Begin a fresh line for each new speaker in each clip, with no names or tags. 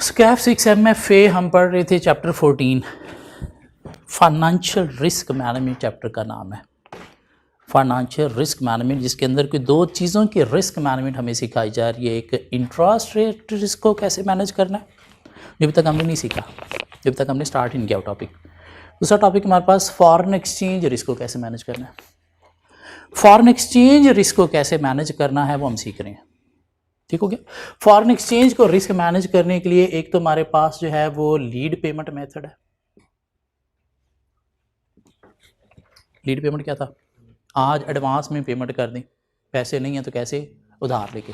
स्कैफ 6 MFA हम पढ़ रहे थे chapter 14 financial risk management chapter का नाम है फाइनेंशियल रिस्क मैनेजमेंट, जिसके अंदर कोई दो चीज़ों की रिस्क मैनेजमेंट हमें सिखाई जा रही है। एक इंटरेस्ट रेट रिस्क को कैसे मैनेज करना है, जब तक हमने नहीं सीखा, जब तक हमने स्टार्ट ही नहीं किया टॉपिक। दूसरा टॉपिक हमारे पास फॉरेन एक्सचेंज रिस्क को कैसे मैनेज करना है। फॉरेन एक्सचेंज रिस्क को कैसे मैनेज करना है वो हम सीख रहे हैं, ठीक हो गया। फॉरेन एक्सचेंज को रिस्क मैनेज करने के लिए एक तो हमारे पास जो है वो लीड पेमेंट मेथड है। लीड पेमेंट क्या था, आज एडवांस में पेमेंट कर दें, पैसे नहीं है तो कैसे उधार लेके।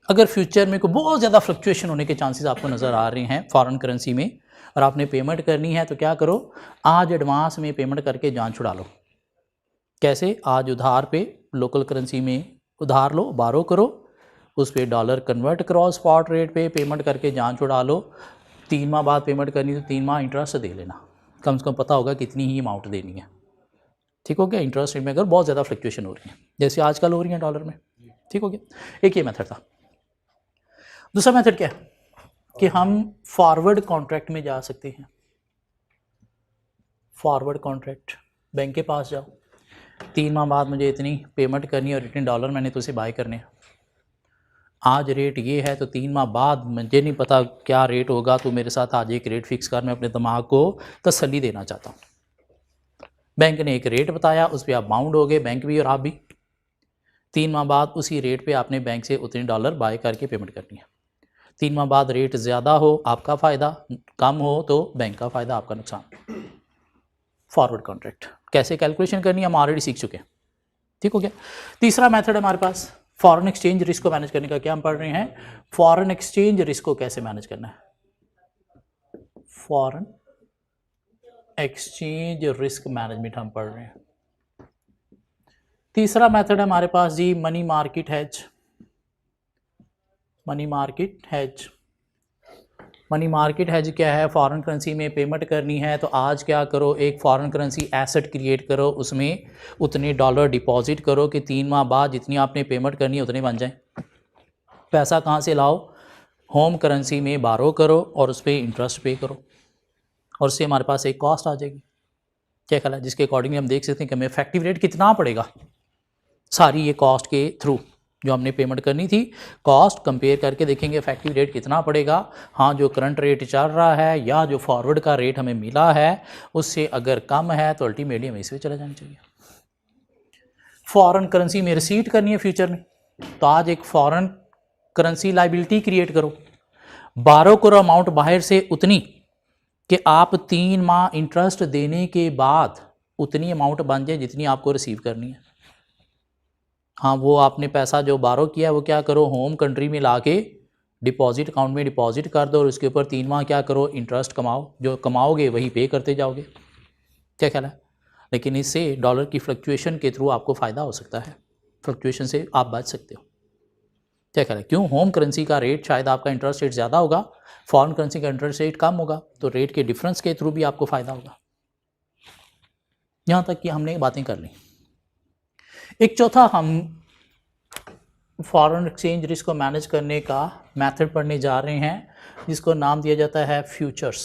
अगर फ्यूचर में कोई बहुत ज़्यादा फ्लक्चुएशन होने के चांसेस आपको नज़र आ रहे हैं फॉरेन करेंसी में और आपने पेमेंट करनी है तो क्या करो, आज एडवांस में पेमेंट करके जान छुड़ा लो। कैसे, आज उधार पे लोकल करेंसी में उधार लो, बारो करो, उस पर डॉलर कन्वर्ट करो, स्पॉट रेट पे पेमेंट करके जान छुड़ा लो। 3 माह बाद पेमेंट करनी तो 3 माह इंटरेस्ट दे लेना, कम से कम पता होगा कितनी ही अमाउंट देनी है, ठीक हो गया। इंटरेस्ट रेट में अगर बहुत ज़्यादा फ्लक्चुएशन हो रही है जैसे आजकल हो रही है डॉलर में, ठीक हो गया। एक ये मेथड था। दूसरा मेथड क्या है कि हम फॉरवर्ड कॉन्ट्रैक्ट में जा सकते हैं। फॉरवर्ड कॉन्ट्रैक्ट, बैंक के पास जाओ, 3 माह बाद मुझे इतनी पेमेंट करनी है और इतने डॉलर मैंने तो उसे बाय करने हैं। आज रेट ये है तो 3 माह बाद मुझे नहीं पता क्या रेट होगा, तो मेरे साथ आज एक रेट फिक्स कर, मैं अपने दिमाग को तसल्ली देना चाहता हूँ। बैंक ने एक रेट बताया, उस पर आप बाउंड हो गए, बैंक भी और आप भी। 3 माह बाद उसी रेट पे आपने बैंक से उतने डॉलर बाय करके पेमेंट करनी है। 3 माह बाद रेट ज़्यादा हो आपका फ़ायदा, कम हो तो बैंक का फ़ायदा, आपका नुकसान। फॉरवर्ड कॉन्ट्रैक्ट कैसे कैलकुलेशन करनी है हम ऑलरेडी सीख चुके हैं, ठीक हो गया। तीसरा मेथड हमारे पास फॉरेन एक्सचेंज रिस्क को मैनेज करने का, क्या हम पढ़ रहे हैं, फॉरेन एक्सचेंज रिस्क को कैसे मैनेज करना है। फॉरेन एक्सचेंज रिस्क मैनेजमेंट हम पढ़ रहे हैं। तीसरा मेथड है हमारे पास जी money market hedge. Money market hedge, money market hedge क्या है, फॉरेन करेंसी में पेमेंट करनी है तो आज क्या करो, एक फॉरेन करेंसी एसेट क्रिएट करो, उसमें उतने डॉलर डिपॉजिट करो कि 3 माह बाद जितनी आपने पेमेंट करनी है उतने बन जाएं। पैसा कहाँ से लाओ, होम करेंसी में बारो करो और उस पर इंटरेस्ट पे करो और उससे हमारे पास एक कॉस्ट आ जाएगी, क्या ख्याल है, जिसके अकॉर्डिंगली हम देख सकते हैं कि हमें इफेक्टिव रेट कितना पड़ेगा। सारी ये कॉस्ट के थ्रू जो हमने पेमेंट करनी थी, कॉस्ट कंपेयर करके देखेंगे इफेक्टिव रेट कितना पड़ेगा। हाँ, जो करंट रेट चल रहा है या जो फॉरवर्ड का रेट हमें मिला है उससे अगर कम है तो अल्टीमेटली हमें इस पर चले जाना चाहिए। फॉरेन करेंसी में रिसीट करनी है फ्यूचर में, तो आज एक फॉरेन करेंसी लाइबिलिटी क्रिएट करो, बारो करो अमाउंट बाहर से उतनी कि आप 3 माह इंटरेस्ट देने के बाद उतनी अमाउंट बन जाए जितनी आपको रिसीव करनी है। हाँ, वो आपने पैसा जो बारो किया वो क्या करो, होम कंट्री में लाके डिपॉजिट अकाउंट में डिपॉजिट कर दो और उसके ऊपर 3 माह क्या करो, इंटरेस्ट कमाओ, जो कमाओगे वही पे करते जाओगे, क्या ख्याल है। लेकिन इससे डॉलर की फ्लक्चुएशन के थ्रू आपको फ़ायदा हो सकता है, फ्लक्चुएशन से आप बच सकते हो, क्या ख्याल है। क्यों, होम करेंसी का रेट शायद आपका इंटरेस्ट रेट ज़्यादा होगा, फॉरेन करेंसी का इंटरेस्ट रेट कम होगा, तो रेट के डिफरेंस के थ्रू भी आपको फ़ायदा होगा। यहाँ तक कि हमने बातें कर ली। एक चौथा हम फॉरेन एक्सचेंज रिस्क को मैनेज करने का मेथड पढ़ने जा रहे हैं जिसको नाम दिया जाता है फ्यूचर्स।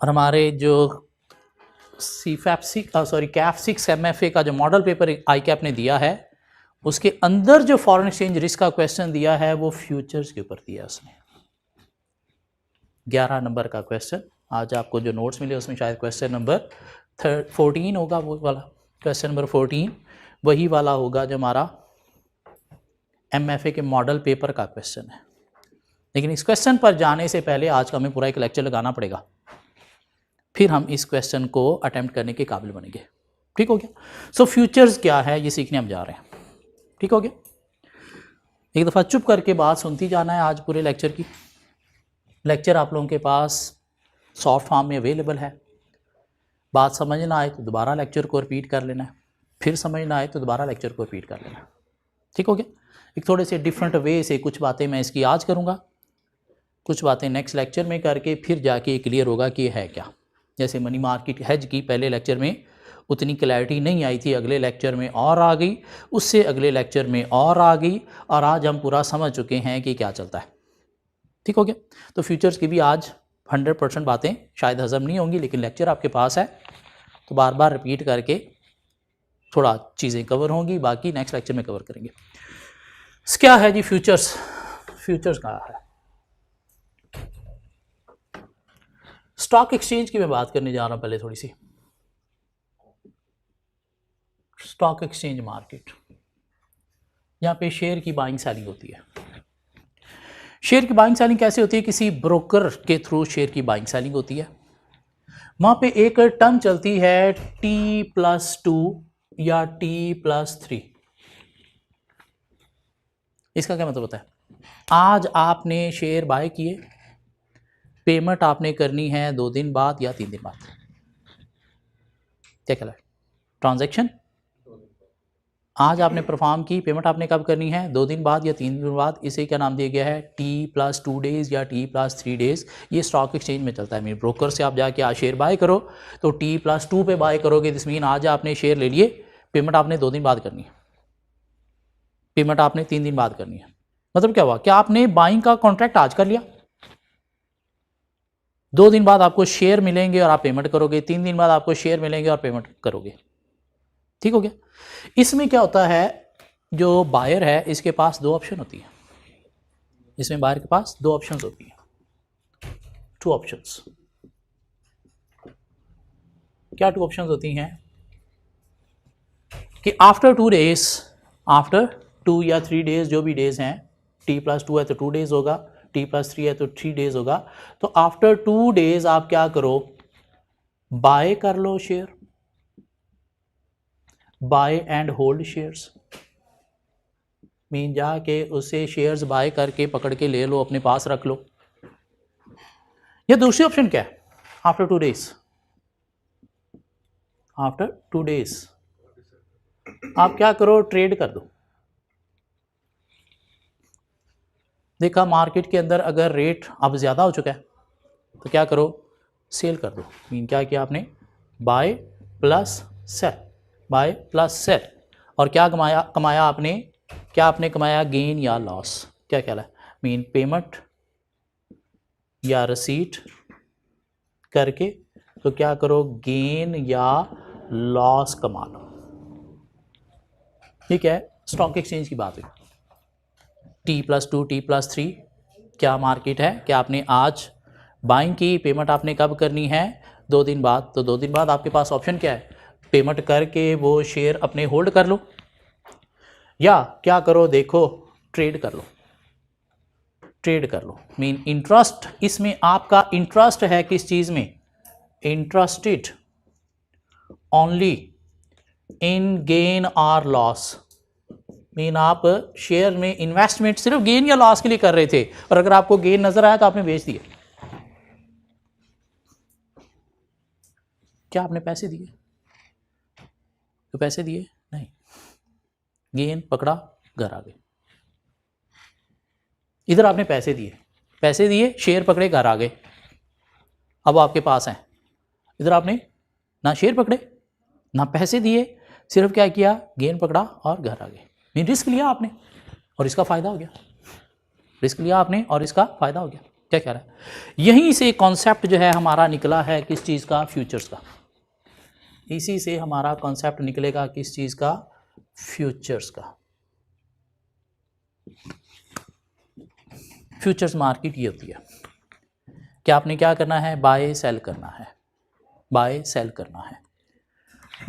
और हमारे जो कैफ 6 MFA का जो मॉडल पेपर ICAP ने दिया है उसके अंदर जो फॉरेन एक्सचेंज रिस्क का क्वेश्चन दिया है वो फ्यूचर्स के ऊपर दिया उसने। 11 नंबर का क्वेश्चन, आज आपको जो नोट्स मिले उसमें शायद क्वेश्चन नंबर 14 होगा, वो वाला क्वेश्चन नंबर 14 वही वाला होगा जो हमारा MFA के मॉडल पेपर का क्वेश्चन है। लेकिन इस क्वेश्चन पर जाने से पहले आज का हमें पूरा एक लेक्चर लगाना पड़ेगा, फिर हम इस क्वेश्चन को अटेम्प्ट करने के काबिल बनेंगे, ठीक हो गया। सो फ्यूचर्स क्या है ये सीखने हम जा रहे हैं, ठीक हो गया। एक दफ़ा चुप करके बात सुनती जाना है आज पूरे लेक्चर की। लेक्चर आप लोगों के पास सॉफ्ट फॉर्म में अवेलेबल है, बात समझ ना आए तो दोबारा लेक्चर को रिपीट कर लेना है, फिर समझ ना आए तो दोबारा लेक्चर को रिपीट कर लेना, ठीक हो गया। एक थोड़े से डिफरेंट वे से कुछ बातें मैं इसकी आज करूँगा, कुछ बातें नेक्स्ट लेक्चर में करके फिर जाके क्लियर होगा कि है क्या। जैसे मनी मार्केट हेज की पहले लेक्चर में उतनी क्लैरिटी नहीं आई थी, अगले लेक्चर में और आ गई, उससे अगले लेक्चर में और आ गई, और आज हम पूरा समझ चुके हैं कि क्या चलता है। ठीक हो गया। तो फ्यूचर्स की भी आज 100% बातें शायद हजम नहीं होंगी, लेकिन लेक्चर आपके पास है तो बार बार रिपीट करके थोड़ा चीज़ें कवर होंगी, बाकी नेक्स्ट लेक्चर में कवर करेंगे। क्या है जी फ्यूचर्स? फ्यूचर्स क्या है? स्टॉक एक्सचेंज की मैं बात करने जा रहा हूं पहले थोड़ी सी। स्टॉक एक्सचेंज मार्केट, यहाँ पे शेयर की बाइंग सेलिंग होती है। शेयर की बाइंग सेलिंग कैसे होती है? किसी ब्रोकर के थ्रू शेयर की बाइंग सेलिंग होती है। वहाँ पे एक टर्म चलती है T+2 या T+3। इसका क्या मतलब होता है? आज आपने शेयर बाय किए, पेमेंट आपने करनी है 2 दिन बाद या 3 दिन बाद। क्या कहलाए? ट्रांजैक्शन आज आपने परफॉर्म की, पेमेंट आपने कब करनी है? 2 दिन बाद या 3 दिन बाद। इसे क्या नाम दिया गया है? T+2 डेज़ या T+3 डेज़। ये स्टॉक एक्सचेंज में चलता है। मीन ब्रोकर से आप जाके आज शेयर बाय करो तो T+2 पे बाय करोगे, दिस मीन आज आपने शेयर ले लिए, पेमेंट आपने 2 दिन बाद करनी है, पेमेंट आपने 3 दिन बाद करनी है। मतलब क्या हुआ? क्या आपने बाइंग का कॉन्ट्रैक्ट आज कर लिया, 2 दिन बाद आपको शेयर मिलेंगे और आप पेमेंट करोगे, 3 दिन बाद आपको शेयर मिलेंगे और पेमेंट करोगे। ठीक हो गया। इसमें क्या होता है, जो बायर है इसके पास 2 ऑप्शन होती है। इसमें बायर के पास 2 ऑप्शंस होती हैं, 2 ऑप्शंस। क्या 2 ऑप्शंस होती हैं? कि आफ्टर 2 डेज, आफ्टर 2 या 3 डेज, जो भी डेज हैं, T+2 है तो 2 डेज होगा, T+3 है तो 3 डेज होगा। तो आफ्टर 2 डेज आप क्या करो? बाय कर लो share, buy and hold shares. Mean जाके उसे शेयर्स बाय करके पकड़ के ले लो, अपने पास रख लो। या दूसरी ऑप्शन क्या है? आफ्टर 2 डेज, आफ्टर 2 डेज आप क्या करो? ट्रेड कर दो। देखा मार्केट के अंदर अगर रेट अब ज़्यादा हो चुका है तो क्या करो? सेल कर दो। मीन क्या किया आपने? Buy plus sell, buy plus sell. और क्या कमाया आपने? क्या आपने कमाया? गेन या लॉस? क्या कहला? मीन पेमेंट या रसीट करके तो क्या करो? गेन या लॉस कमा लो। ठीक है, स्टॉक एक्सचेंज की बात है। T+2 T+3 क्या मार्केट है? क्या आपने आज बाइंग की, पेमेंट आपने कब करनी है? 2 दिन बाद। तो 2 दिन बाद आपके पास ऑप्शन क्या है? पेमेंट करके वो शेयर अपने होल्ड कर लो, या क्या करो? देखो ट्रेड कर लो, ट्रेड कर लो। मीन इंटरेस्ट, इसमें आपका इंटरेस्ट है किस चीज़ में? इंटरेस्टेड ओनली इन गेन और लॉस। मीन आप शेयर में इन्वेस्टमेंट सिर्फ गेन या लॉस के लिए कर रहे थे, और अगर आपको गेन नजर आया तो आपने बेच दिया। क्या आपने पैसे दिए? तो पैसे दिए नहीं, गेन पकड़ा, घर आ गए। इधर आपने पैसे दिए, पैसे दिए, शेयर पकड़े, घर आ गए, अब आपके पास हैं। इधर आपने ना शेयर पकड़े ना पैसे दिए, सिर्फ क्या किया? गेन पकड़ा और घर आ गए। मीन रिस्क लिया आपने और इसका फायदा हो गया, रिस्क लिया आपने और इसका फायदा हो गया। क्या कह रहा है? यहीं से कॉन्सेप्ट जो है हमारा निकला है किस चीज़ का? फ्यूचर्स का। इसी से हमारा कॉन्सेप्ट निकलेगा किस चीज़ का? फ्यूचर्स का। फ्यूचर्स मार्केट ये होती है कि आपने क्या करना है? बाय सेल करना है, बाय सेल करना है।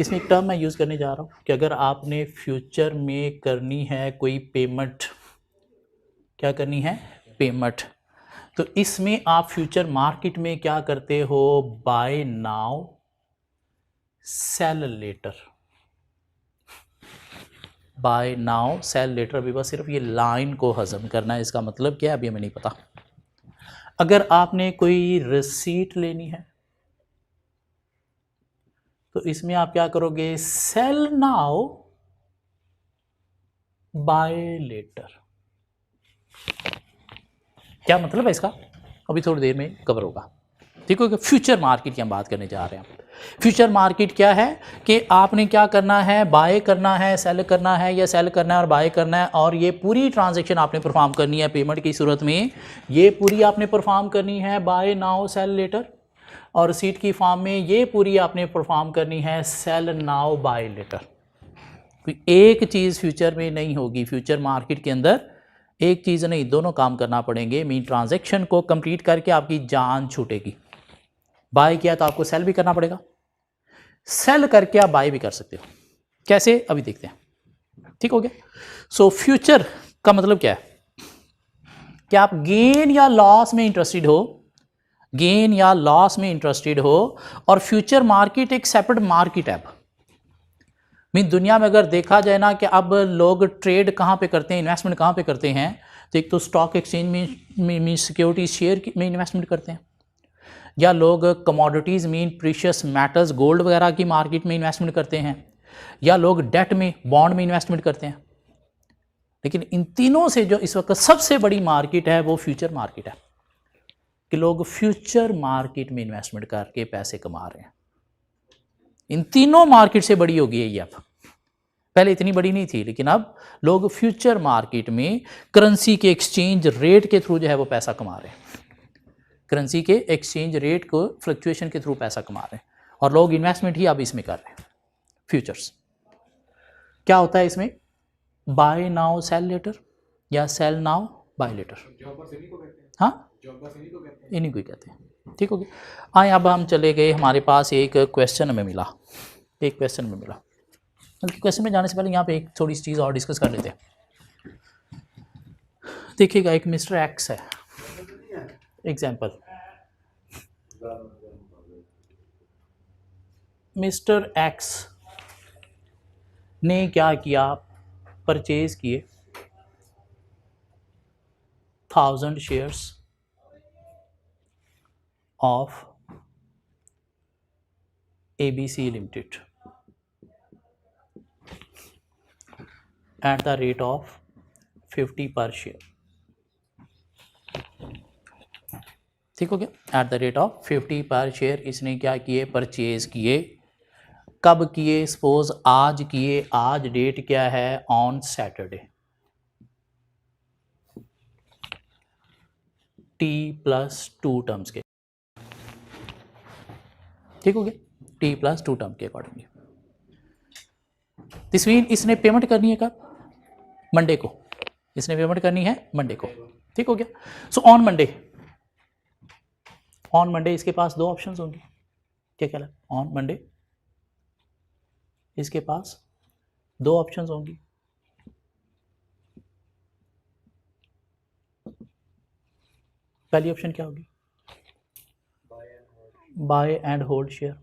इसमें एक टर्म मैं यूज़ करने जा रहा हूँ कि अगर आपने फ्यूचर में करनी है कोई पेमेंट, क्या करनी है? पेमेंट, तो इसमें आप फ्यूचर मार्केट में क्या करते हो? Buy now sell later, buy now sell later. अभी बस सिर्फ ये लाइन को हजम करना है, इसका मतलब क्या है अभी हमें नहीं पता। अगर आपने कोई रिसीट लेनी है तो इसमें आप क्या करोगे? Sell now buy later. क्या मतलब है इसका? अभी थोड़ी देर में कवर होगा। ठीक है, फ्यूचर मार्केट की हम बात करने जा रहे हैं। फ्यूचर मार्केट क्या है कि आपने क्या करना है, बाय करना है, सेल करना है, या सेल करना है और बाय करना है, और ये पूरी ट्रांजैक्शन आपने परफॉर्म करनी है पेमेंट की सूरत में। ये पूरी आपने परफॉर्म करनी है बाय नाउ सेल लेटर, और रिसीट की फॉर्म में ये पूरी आपने परफॉर्म करनी है सेल नाउ बाय लेटर। कोई एक चीज़ फ्यूचर में नहीं होगी, फ्यूचर मार्केट के अंदर एक चीज़ नहीं, दोनों काम करना पड़ेंगे। मीन ट्रांजैक्शन को कंप्लीट करके आपकी जान छूटेगी। बाय किया तो आपको सेल भी करना पड़ेगा, सेल करके आप बाय भी कर सकते हो। कैसे, अभी देखते हैं। ठीक हो गया। सो फ्यूचर का मतलब क्या है कि आप गेन या लॉस में इंटरेस्टेड हो, गेन या लॉस में इंटरेस्टेड हो, और फ्यूचर मार्केट एक सेपरेट मार्केट है। मीन दुनिया में अगर देखा जाए ना कि अब लोग ट्रेड कहाँ पे करते हैं, इन्वेस्टमेंट कहाँ पे करते हैं, तो एक तो स्टॉक एक्सचेंज में सिक्योरिटी शेयर में इन्वेस्टमेंट करते हैं, या लोग commodities mean precious metals gold वगैरह की मार्केट में इन्वेस्टमेंट करते हैं, या लोग डेट में बॉन्ड में इन्वेस्टमेंट करते हैं। लेकिन इन तीनों से जो इस वक्त सबसे बड़ी मार्केट है वो फ्यूचर मार्केट है, कि लोग फ्यूचर मार्केट में इन्वेस्टमेंट करके पैसे कमा रहे हैं। इन तीनों मार्केट से बड़ी हो गई है ये अब, पहले इतनी बड़ी नहीं थी, लेकिन अब लोग फ्यूचर मार्केट में करेंसी के एक्सचेंज रेट के थ्रू जो है वो पैसा कमा रहे हैं, करेंसी के एक्सचेंज रेट को फ्लक्चुएशन के थ्रू पैसा कमा रहे हैं, और लोग इन्वेस्टमेंट ही अब इसमें कर रहे हैं। फ्यूचर्स क्या होता है इसमें, बाय नाउ सेल लेटर या सेल नाउ बाय लेटर। हाँ, इन्हीं को ही कहते हैं। ठीक हो गया। आए अब हम चले गए, हमारे पास एक क्वेश्चन में मिला, एक क्वेश्चन में मिला। बल्कि क्वेश्चन में जाने से पहले यहाँ पे एक थोड़ी सी चीज़ और डिस्कस कर लेते हैं। देखिएगा, एक मिस्टर एक्स है, एग्जाम्पल मिस्टर एक्स ने क्या किया, परचेज किए 1000 shares of ABC Limited at the rate of 50 पर शेयर। ठीक हो गया। एट द रेट ऑफ 50 पर शेयर इसने क्या किए, परचेज किए। कब किए, सपोज आज किए, आज डेट क्या है, ऑन सैटरडे। T+2 टर्म्स के, ठीक हो गया, T+2 टर्म के अकॉर्डिंगली। दिस मीन इसने पेमेंट करनी है कब, मंडे को, इसने पेमेंट करनी है मंडे को। ठीक हो गया। So on Monday, on Monday इसके पास दो ऑप्शंस होंगे। क्या कहला, ऑन मंडे इसके पास दो ऑप्शंस होंगी। पहली ऑप्शन क्या होगी, buy and hold share.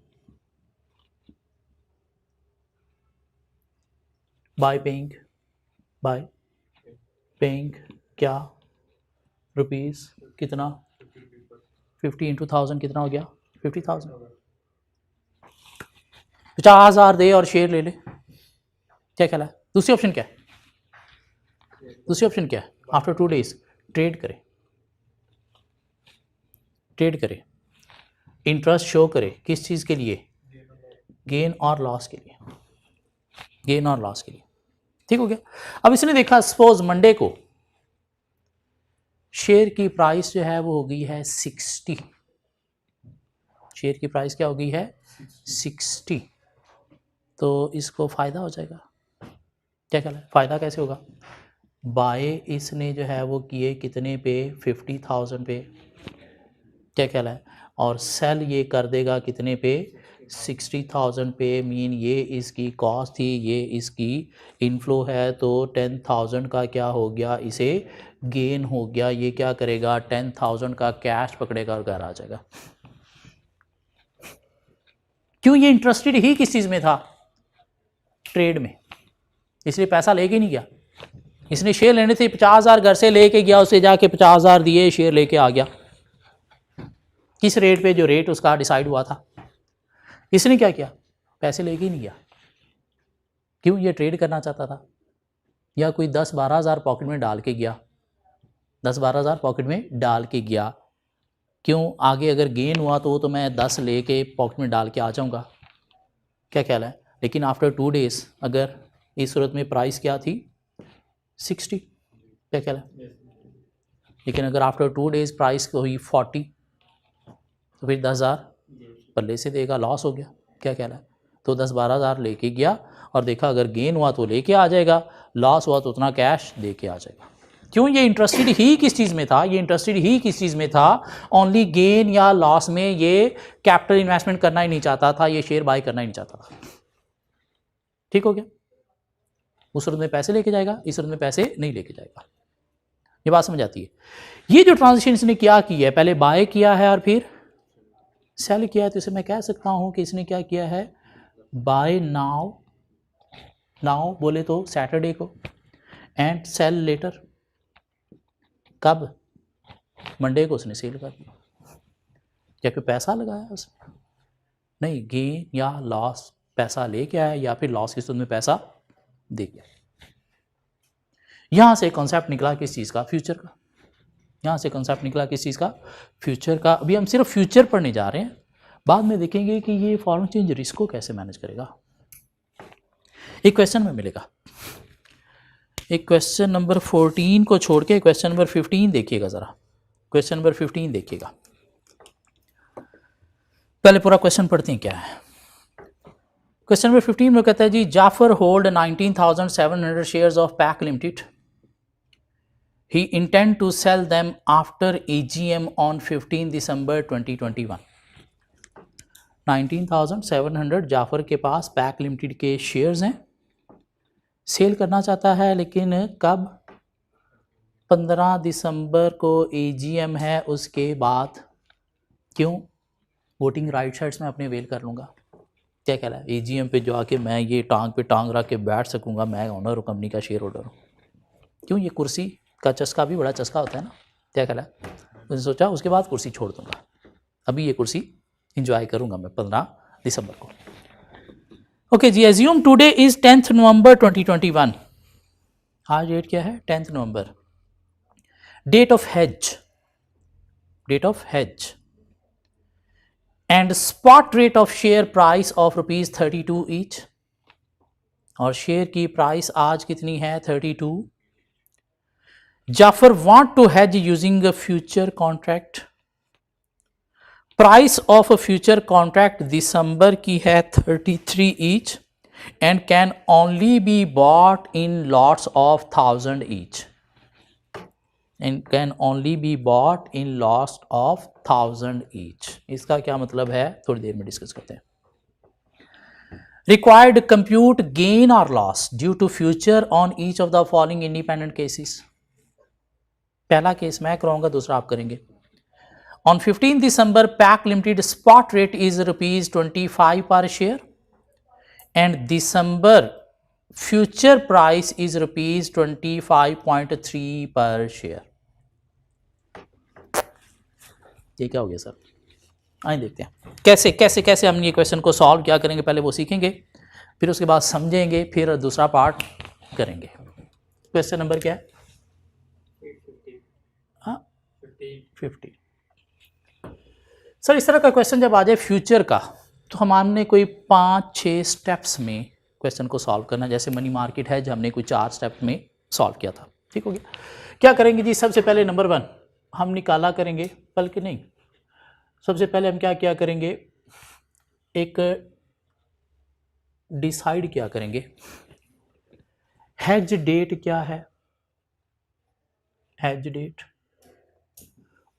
Buy paying क्या, रुपीज़ कितना, 50 इंटू 1000 कितना हो गया, 50,000। 50,000 दे और शेयर ले ले। क्या कहला है। दूसरी ऑप्शन क्या है, दूसरी ऑप्शन क्या है, आफ्टर 2 डेज ट्रेड करे, ट्रेड करे, इंटरेस्ट शो करे, किस चीज़ के लिए, गेन और लॉस के लिए, गेन और लॉस के लिए। ठीक हो गया। अब इसने देखा सपोज मंडे को शेयर की प्राइस जो है वो हो गई है 60, शेयर की प्राइस क्या हो गई है 60, तो इसको फ़ायदा हो जाएगा। क्या कहला है, फ़ायदा कैसे होगा, बाय इसने जो है वो किए कितने पे, 50,000 पे। क्या कहला है, और सेल ये कर देगा कितने पे, 60,000 पे। मीन ये इसकी कॉस्ट थी, ये इसकी इनफ्लो है, तो 10,000 का क्या हो गया, इसे गेन हो गया। ये क्या करेगा, 10,000 का कैश पकड़ेगा और घर आ जाएगा। क्यों, ये इंटरेस्टेड ही किस चीज़ में था, ट्रेड में, इसलिए पैसा लेके नहीं गया। इसने शेयर लेने थे, 50,000 घर से लेके गया, उसे जाके 50,000 दिए, शेयर लेके आ गया। किस रेट पे, जो रेट उसका डिसाइड हुआ था। इसने क्या किया, पैसे लेके ही नहीं गया। क्यों, ये ट्रेड करना चाहता था, या कोई 10-12 हज़ार पॉकेट में डाल के गया, 10-12 हज़ार पॉकेट में डाल के गया, क्यों, आगे अगर गेन हुआ तो मैं 10 लेके पॉकेट में डाल के आ जाऊंगा, क्या ख्याल है। लेकिन आफ्टर 2 डेज अगर इस सूरत में प्राइस क्या थी 60, क्या ख्याल है। लेकिन अगर आफ्टर 2 डेज प्राइस हुई 40 तो फिर 10,000 पल्ले से देगा, लॉस हो गया, क्या ख्याल है। तो 10-12 हज़ार लेके गया और देखा अगर गेन हुआ तो लेके आ जाएगा, लॉस हुआ तो उतना कैश लेके आ जाएगा। क्यों, ये इंटरेस्टेड ही किस चीज़ में था, ये इंटरेस्टेड ही किस चीज़ में था, ओनली गेन या लॉस में। ये कैपिटल इन्वेस्टमेंट करना ही नहीं चाहता था, ये शेयर बाय करना ही नहीं चाहता था। ठीक हो गया। उस सूरत में पैसे लेके जाएगा, इस सूरत में पैसे नहीं लेके जाएगा। ये बात समझ आती है। ये जो ट्रांजेक्शन इसने क्या किया है, पहले बाय किया है और फिर सेल किया है, तो इसे मैं कह सकता हूं कि इसने क्या किया है, बाय नाउ, नाउ बोले तो सैटरडे को, एंड सेल लेटर, कब, मंडे को उसने सेल कर दिया। क्या कोई पैसा लगाया उसने, नहीं, गेन या लॉस पैसा लेके आया या फिर लॉस की सूरत में पैसा दे गया। यहां से कॉन्सेप्ट निकला किस चीज़ का, फ्यूचर का। यहाँ से कंसेप्ट निकला किस चीज़ का, फ्यूचर का। अभी हम सिर्फ फ्यूचर पढ़ने जा रहे हैं, बाद में देखेंगे कि ये फॉरेन एक्सचेंज रिस्क को कैसे मैनेज करेगा। एक क्वेश्चन में मिलेगा, एक क्वेश्चन नंबर 14 को छोड़ के क्वेश्चन नंबर 15 देखिएगा ज़रा, क्वेश्चन नंबर 15 देखिएगा। पहले पूरा क्वेश्चन पढ़ते हैं क्या है। क्वेश्चन नंबर 15 में कहता है जी, Jafar hold 19,700 shares of Pack limited, he intend to sell them after AGM on 15 December 2021। 19,700 Jafar के पास पैक लिमिटेड के शेयर्स हैं, सेल करना चाहता है, लेकिन कब, 15 दिसंबर को AGM है, उसके बाद। क्यों, वोटिंग राइट साइड्स में अपने अवेल कर लूँगा, क्या कह रहा है, AGM पे जो आके मैं ये टांग पे टांग रख के बैठ सकूँगा, मैं ऑनर हूँ, कंपनी का शेयर होल्डर हूँ। क्यों, ये कुर्सी का चस्का भी बड़ा चस्का होता है ना, क्या कहला है। उसने सोचा उसके बाद कुर्सी छोड़ दूंगा, अभी ये कुर्सी इंजॉय करूंगा मैं 15 दिसंबर को। ओके जी, एज्यूम टुडे इज 10 नवंबर 2021। आज डेट क्या है, 10 नवंबर। Date of hedge, date of hedge and spot rate of share price of ₹32 each. और शेयर की प्राइस आज कितनी है, 32। Jafar want to hedge using a future contract। Price of a future contract दिसंबर की है 33 each and can only be bought in lots of 1000 each, and can only be bought in lots of 1000 each. इसका क्या मतलब है, थोड़ी देर में discuss करते हैं। रिक्वायर्ड कंप्यूट गेन और loss due to future on each of the following independent cases. पहला केस मैं कराऊंगा, दूसरा आप करेंगे। On 15 December Pack Limited spot rate is ₹25 per share end December future price is ₹25.3 per share. ये क्या हो गया सर, आइए देखते हैं कैसे कैसे कैसे हम ये क्वेश्चन को सॉल्व क्या करेंगे। पहले वो सीखेंगे, फिर उसके बाद समझेंगे, फिर दूसरा पार्ट करेंगे। क्वेश्चन नंबर क्या है, 50। सर इस तरह का क्वेश्चन जब आ जाए फ्यूचर का, तो हमने कोई 5-6 स्टेप्स में क्वेश्चन को सॉल्व करना। जैसे मनी मार्केट है, जो हमने कोई 4 स्टेप में सॉल्व किया था। ठीक हो गया। क्या करेंगे जी, सबसे पहले नंबर 1 हम निकाला करेंगे, बल्कि नहीं, सबसे पहले हम क्या क्या करेंगे, एक डिसाइड क्या करेंगे, हेज डेट क्या है, हेज डेट,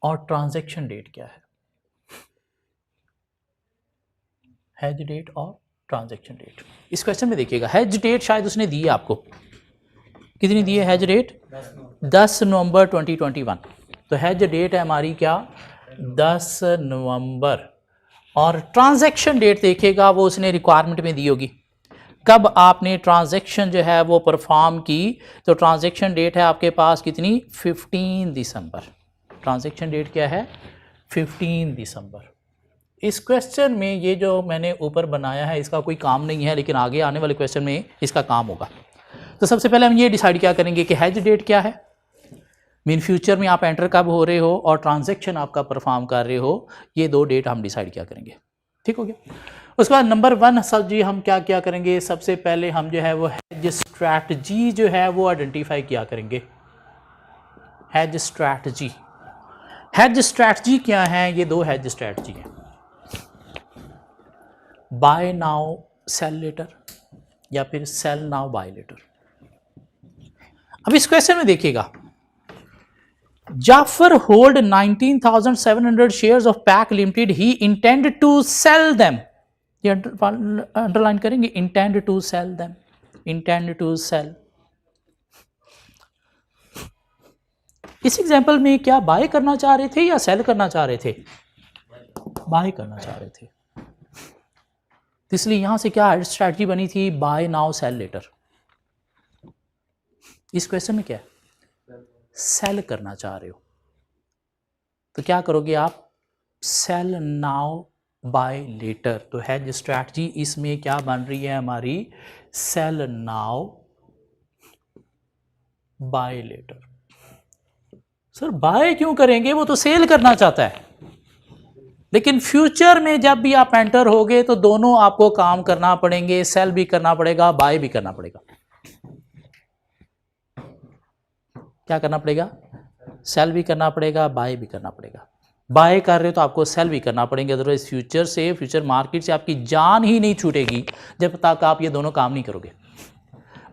और ट्रांजैक्शन डेट क्या है, हेज डेट और ट्रांजैक्शन डेट। इस क्वेश्चन में देखिएगा, हेज डेट शायद उसने दी है आपको, कितनी दी है हेज डेट, 10 नवंबर 2021। तो हेज डेट है हमारी क्या, 10 नवंबर। और ट्रांजैक्शन डेट देखिएगा, वो उसने रिक्वायरमेंट में दी होगी, कब आपने ट्रांजैक्शन जो है वो परफॉर्म की। तो ट्रांजैक्शन डेट है आपके पास कितनी, 15 दिसंबर। ट्रांजैक्शन डेट क्या है, 15 दिसंबर। इस क्वेश्चन में ये जो मैंने ऊपर बनाया है इसका कोई काम नहीं है, लेकिन आगे आने वाले क्वेश्चन में इसका काम होगा। तो सबसे पहले हम ये डिसाइड क्या करेंगे कि हेज डेट क्या है। मीन फ्यूचर में आप एंटर कब हो रहे हो और ट्रांजैक्शन आपका परफॉर्म कर रहे हो, ये दो डेट हम डिसाइड क्या करेंगे। ठीक हो गया। उसके बाद नंबर 1 सर जी हम क्या क्या करेंगे, सबसे पहले हम जो है वो हेज स्ट्रैटेजी जो है वो आइडेंटिफाई किया करेंगे। हेज स्ट्रैटेजी, हेज स्ट्रैटेजी क्या है, ये दो हेज स्ट्रैटेजी है, बाय नाउ सेल लेटर या फिर सेल नाउ बाय लेटर। अब इस क्वेश्चन में देखिएगा, Jafar hold 19,700 shares of Pack Limited, he intend to sell them, ये अंडरलाइन करेंगे, intend to sell them, intend to sell. इस एग्जांपल में क्या बाय करना चाह रहे थे या सेल करना चाह रहे थे, बाय करना चाह रहे थे, इसलिए यहां से क्या स्ट्रैटेजी बनी थी, बाय नाउ सेल लेटर। इस क्वेश्चन में क्या है, सेल करना चाह रहे हो तो क्या करोगे आप, सेल नाउ बाय लेटर। तो हेज स्ट्रैटेजी इसमें क्या बन रही है हमारी, sell now buy later. Sir buy क्यों करेंगे, वो तो सेल करना चाहता है, लेकिन फ्यूचर में जब भी आप एंटर होगे तो दोनों आपको काम करना पड़ेंगे, सेल भी करना पड़ेगा, बाय भी करना पड़ेगा। क्या करना पड़ेगा, सेल भी करना पड़ेगा, बाय भी करना पड़ेगा। बाय कर रहे हो तो आपको सेल भी करना पड़ेंगे, अदरवाइज फ्यूचर से, फ्यूचर मार्केट से आपकी जान ही नहीं छूटेगी जब तक आप ये दोनों काम नहीं करोगे।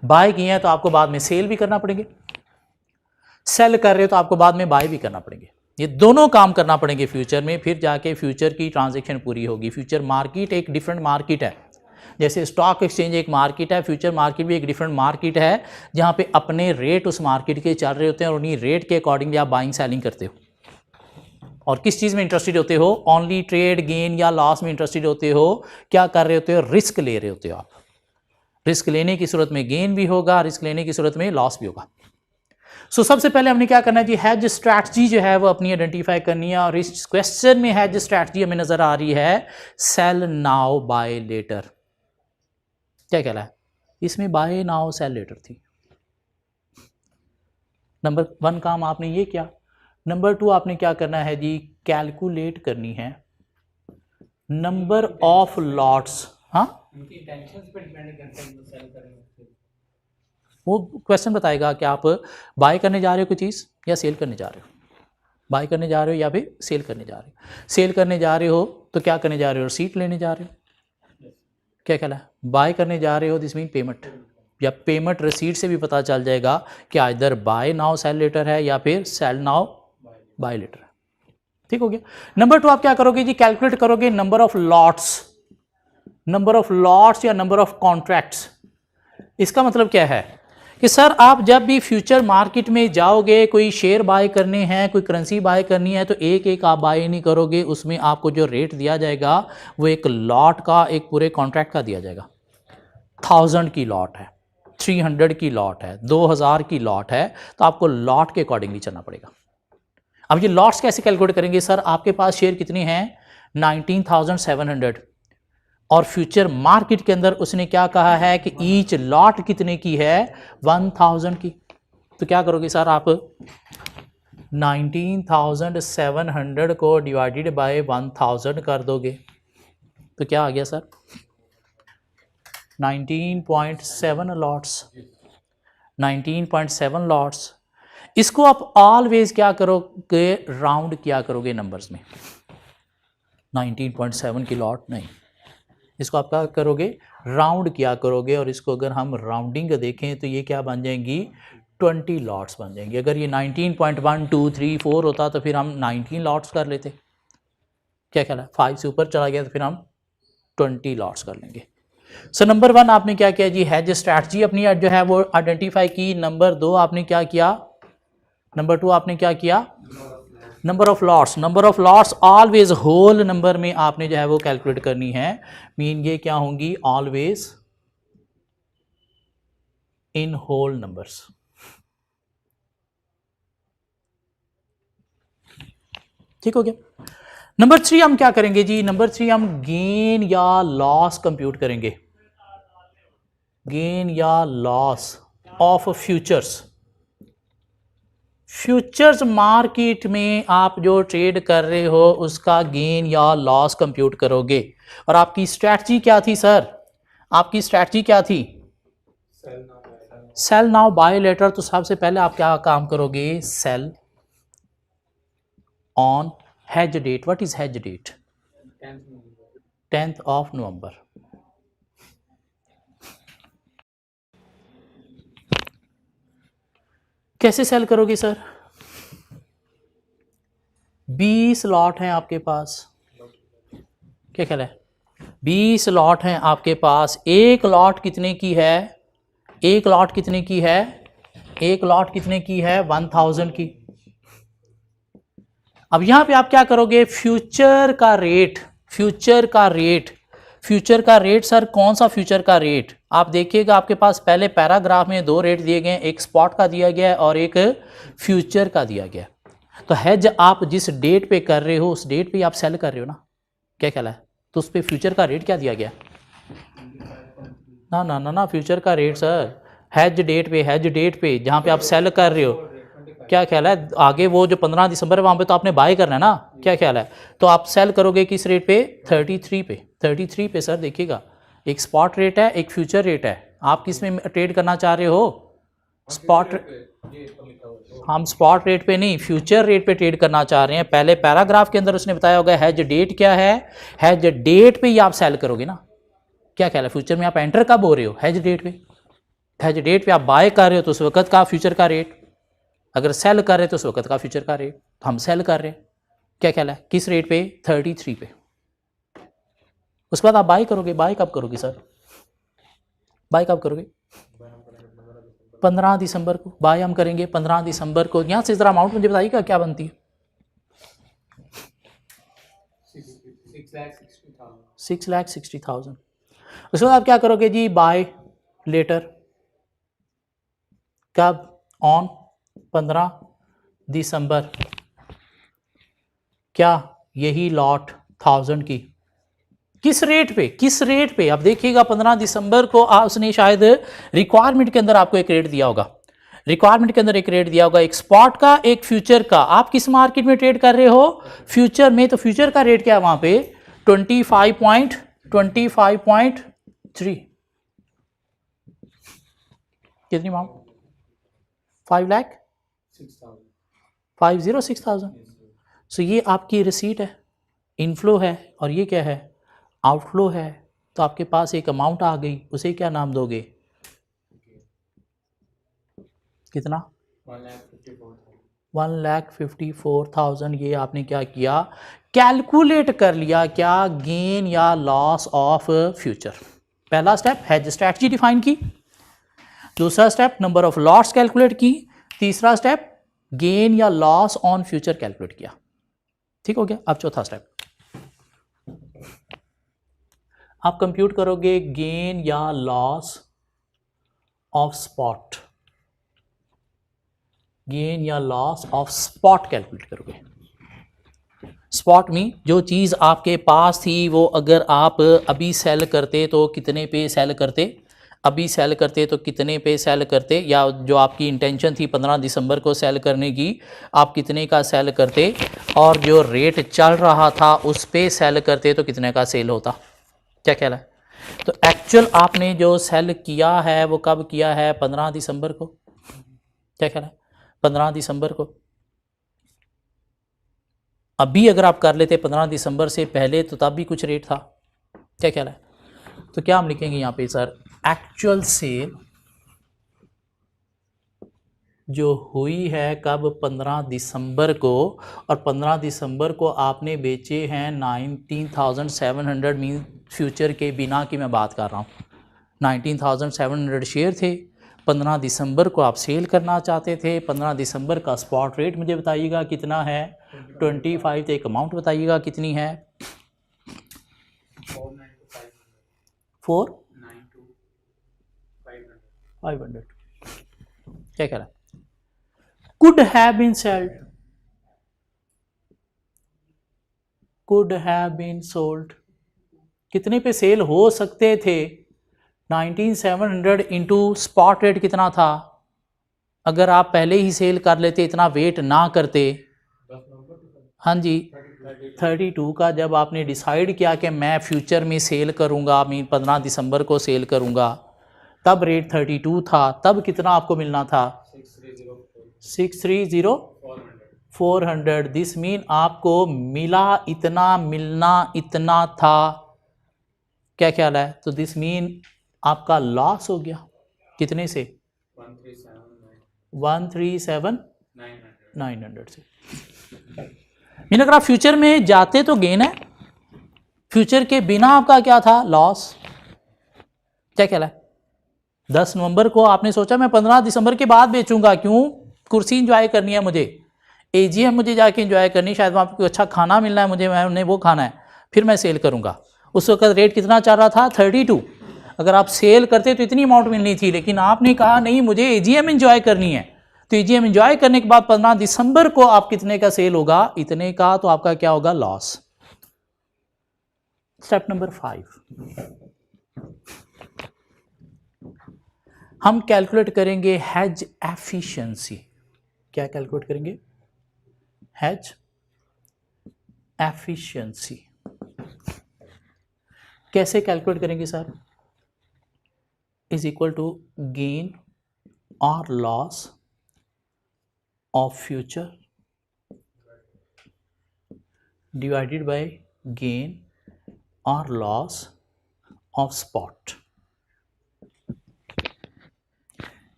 बाय किए हैं तो आपको बाद में सेल भी करना पड़ेंगे, सेल कर रहे हो तो आपको बाद में बाय भी करना पड़ेंगे, ये दोनों काम करना पड़ेंगे फ्यूचर में, फिर जाके फ्यूचर की ट्रांजैक्शन पूरी होगी। फ्यूचर मार्केट एक डिफरेंट मार्केट है, जैसे स्टॉक एक्सचेंज एक मार्केट है, फ्यूचर मार्केट भी एक डिफरेंट मार्केट है, जहां पे अपने रेट उस मार्केट के चल रहे होते हैं और उन्हीं रेट के अकॉर्डिंगली आप बाइंग सेलिंग करते हो। और किस चीज़ में इंटरेस्टेड होते हो, ओनली ट्रेड गेन या लॉस में इंटरेस्टेड होते हो, क्या कर रहे होते हो, रिस्क ले रहे होते हो आप। रिस्क लेने की सूरत में गेन भी होगा, रिस्क लेने की सूरत में लॉस भी होगा। सो सबसे पहले हमने क्या करना है जी, हेज स्ट्रैटेजी जो है वो अपनी आइडेंटिफाई करनी है, और इस क्वेश्चन में हेज स्ट्रैटेजी हमें नजर आ रही है सेल नाउ बाय लेटर। क्या कह रहा है, इसमें बाय नाउ सेल लेटर थी। नंबर 1 काम आपने ये किया। नंबर 2 आपने क्या करना है जी, कैलकुलेट करनी है नंबर ऑफ लॉट्स। हाँ वो क्वेश्चन बताएगा कि आप बाय करने जा रहे हो कोई चीज़ या सेल करने जा रहे हो, बाय करने जा रहे हो या फिर सेल करने जा रहे हो। सेल करने जा रहे हो तो क्या करने जा रहे हो, रसीट लेने जा रहे हो। क्या कहला है, बाय करने जा रहे हो दिस मीन पेमेंट, या पेमेंट रसीट से भी पता चल जाएगा कि इधर बाय नाउ सेल लेटर है या फिर सेल नाउ बाय लेटर है। ठीक हो गया। नंबर 2 आप क्या करोगे जी, कैलकुलेट करोगे number of lots, number of lots या नंबर ऑफ कॉन्ट्रैक्ट्स। इसका मतलब क्या है कि सर आप जब भी फ्यूचर मार्केट में जाओगे, कोई शेयर बाय करने हैं, कोई करेंसी बाय करनी है, तो एक एक आप बाय नहीं करोगे, उसमें आपको जो रेट दिया जाएगा वो एक लॉट का, एक पूरे कॉन्ट्रैक्ट का दिया जाएगा। 1000 की लॉट है, 300 की लॉट है, 2000 की लॉट है, तो आपको लॉट के अकॉर्डिंगली चलना पड़ेगा। अब ये लॉट्स कैसे कैलकुलेट करेंगे, सर आपके पास शेयर कितने हैं 19,700, और फ्यूचर मार्केट के अंदर उसने क्या कहा है कि ईच लॉट कितने की है 1000 की। तो क्या करोगे सर, आप 19,700 को डिवाइडेड बाय 1000 कर दोगे, तो क्या आ गया सर 19.7 लॉट्स, 19.7 लॉट्स। इसको आप ऑलवेज क्या करोगे, राउंड किया करोगे नंबर्स में, 19.7 की लॉट नहीं, इसको आप क्या करोगे, राउंड किया करोगे, और इसको अगर हम राउंडिंग देखें तो ये क्या बन जाएंगी 20 लॉट्स बन जाएंगी। अगर ये 19.1 2 3 4 होता तो फिर हम 19 लॉट्स कर लेते। क्या ख्याल है, 5 से ऊपर चला गया तो फिर हम 20 लॉट्स कर लेंगे। सो नंबर 1 आपने क्या किया जी, हेज स्ट्रैटेजी अपनी जो है वो आइडेंटिफाई की। नंबर 2 आपने क्या किया, नंबर 2 आपने क्या किया, number of lots, number of lots always whole number में आपने जो है वो कैलकुलेट करनी है। मीन ये क्या होंगी, ऑलवेज इन होल नंबर्स। ठीक हो गया। नंबर 3 हम क्या करेंगे जी, नंबर 3 हम गेन या लॉस कंप्यूट करेंगे, गेन या loss of futures, futures market में आप जो ट्रेड कर रहे हो उसका गेन या लॉस कंप्यूट करोगे। और आपकी स्ट्रैटेजी क्या थी सर? आपकी स्ट्रैटेजी क्या थी? Sell now buy later. तो सबसे पहले आप क्या काम करोगे? Sell on hedge date. What is hedge date? 10th of November। कैसे सेल करोगे सर? 20 लॉट हैं आपके पास। क्या ख्याल है? 20 लॉट हैं आपके पास। एक लॉट कितने की है? एक लॉट कितने की है? एक लॉट कितने की है? 1000 की। अब यहां पे आप क्या करोगे? फ्यूचर का रेट, फ्यूचर का रेट, फ्यूचर का रेट सर कौन सा फ्यूचर का रेट? आप देखिएगा आपके पास पहले पैराग्राफ में दो रेट दिए गए, एक स्पॉट का दिया गया है और एक फ्यूचर का दिया गया। तो हेज आप जिस डेट पे कर रहे हो उस डेट पे आप सेल कर रहे हो ना। क्या ख्याल है? तो उस पर फ्यूचर का रेट क्या दिया गया? ना ना ना ना, फ्यूचर का रेट सर हेज डेट पे, हेज डेट पे जहाँ पे आप सेल कर रहे हो। क्या ख्याल है? आगे वो जो 15 दिसंबर है वहाँ पे तो आपने बाय करना है ना। क्या ख्याल है? तो आप सेल करोगे किस रेट पे? 33 पे। 33 पे सर देखिएगा, एक स्पॉट रेट है, एक फ्यूचर रेट है। आप किस में ट्रेड करना चाह रहे हो? स्पॉट। हम स्पॉट रेट पे नहीं, फ्यूचर रेट पे ट्रेड करना चाह रहे हैं। पहले पैराग्राफ के अंदर उसने बताया होगा हेज डेट क्या है, हेज डेट पे ही आप सेल करोगे ना। क्या ख्याल है? फ्यूचर में आप एंटर कब हो रहे हो? हेज डेट पे। हेज डेट पे आप बाय कर रहे हो तो उस वक्त का फ्यूचर का रेट, अगर सेल कर रहे तो उस वक्त का फ्यूचर का रेट। तो हम सेल कर रहे हैं। क्या ख्याल है? किस रेट पे? 33 पे। उसके बाद आप बाय करोगे। बाय कब करोगे सर? बाय कब करोगे? 15 दिसंबर को बाय हम करेंगे। 15 दिसंबर को। यहां से जरा अमाउंट मुझे बताइएगा क्या बनती है? 6,60,000। उसके बाद आप क्या करोगे जी? Buy later. कब? ऑन 15 दिसंबर। क्या? यही लॉट 1000 की। किस रेट पे? किस रेट पे? आप देखिएगा 15 दिसंबर को उसने शायद रिक्वायरमेंट के अंदर आपको एक रेट दिया होगा। रिक्वायरमेंट के अंदर एक रेट दिया होगा, एक स्पॉट का, एक फ्यूचर का। आप किस मार्केट में ट्रेड कर रहे हो? फ्यूचर में। तो फ्यूचर का रेट क्या है वहां पे? 25.3। कितनी अमाउंट? 5,06,000। सो ये आपकी रिसीट है, इनफ्लो है, और ये क्या है? आउटफ्लो है। तो आपके पास एक अमाउंट आ गई, उसे क्या नाम दोगे? कितना? 1,54,000। ये आपने क्या किया? कैलकुलेट कर लिया। क्या? गेन या लॉस ऑफ फ्यूचर। पहला स्टेप हेज स्ट्रैटेजी डिफाइन की। दूसरा step number of lots calculate की। तीसरा स्टेप गेन या लॉस ऑन फ्यूचर कैलकुलेट किया। ठीक हो गया? अब चौथा स्टेप आप कंप्यूट करोगे गेन या लॉस ऑफ स्पॉट। गेन या लॉस ऑफ स्पॉट कैलकुलेट करोगे। स्पॉट में जो चीज़ आपके पास थी वो अगर आप अभी सेल करते तो कितने पे सेल करते? अभी सेल करते तो कितने पे सेल करते? या जो आपकी इंटेंशन थी 15 दिसंबर को सेल करने की, आप कितने का सेल करते? और जो रेट चल रहा था उस पे सेल करते तो कितने का सेल होता? क्या ख्याल है? तो एक्चुअल आपने जो सेल किया है वो कब किया है? 15 दिसंबर को। क्या ख्याल है? 15 दिसंबर को। अभी अगर आप कर लेते 15 दिसंबर से पहले तो तब भी कुछ रेट था। क्या ख्याल है? तो क्या हम लिखेंगे यहाँ पे सर? एक्चुअल सेल जो हुई है कब? 15 दिसंबर को। और 15 दिसंबर को आपने बेचे हैं 19,700। मीन फ्यूचर के बिना की मैं बात कर रहा हूँ। 19,700 शेयर थे। 15 दिसंबर को आप सेल करना चाहते थे। 15 दिसंबर का स्पॉट रेट मुझे बताइएगा कितना है? 25। तो एक अमाउंट बताइएगा कितनी है? 4,500। क्या कह रहा है? could have been sold, could have been sold। कितने पे सेल हो सकते थे? 19,700 इंटू स्पॉट रेट कितना था? अगर आप पहले ही सेल कर लेते, इतना वेट ना करते, हाँ जी 32 का जब आपने डिसाइड किया कि मैं फ्यूचर में सेल करूँगा, मीन 15 दिसंबर को सेल करूँगा, तब रेट 32 था, तब कितना आपको मिलना था 630 दिस मीन आपको मिला इतना, मिलना इतना था। क्या ख्याल है? तो दिस मीन आपका लॉस हो गया कितने से 137,900 से। मीन अगर आप फ्यूचर में जाते तो गेन है, फ्यूचर के बिना आपका क्या था लॉस। क्या ख्याल है? 10 नवंबर को आपने सोचा मैं 15 दिसंबर के बाद बेचूंगा, क्यों? कुर्सी इंजॉय करनी है मुझे, एजीएम मुझे जाके इंजॉय करनी, शायद वहाँ पे अच्छा खाना मिलना है मुझे, मैंने वो खाना है, फिर मैं सेल करूँगा। उस वक्त रेट कितना चल रहा था 32। अगर आप सेल करते तो इतनी अमाउंट मिलनी थी, लेकिन आपने कहा नहीं मुझे एजीएम इंजॉय करनी है, तो एजीएम इंजॉय करने के बाद 15 दिसंबर को आप कितने का सेल होगा, इतने का, तो आपका क्या होगा लॉस। स्टेप नंबर 5 हम कैलकुलेट करेंगे हेज एफिशिएंसी। क्या कैलकुलेट करेंगे? Hedge efficiency. कैसे कैलकुलेट करेंगे sir? Is equal to gain और loss of future divided by gain और लॉस ऑफ स्पॉट।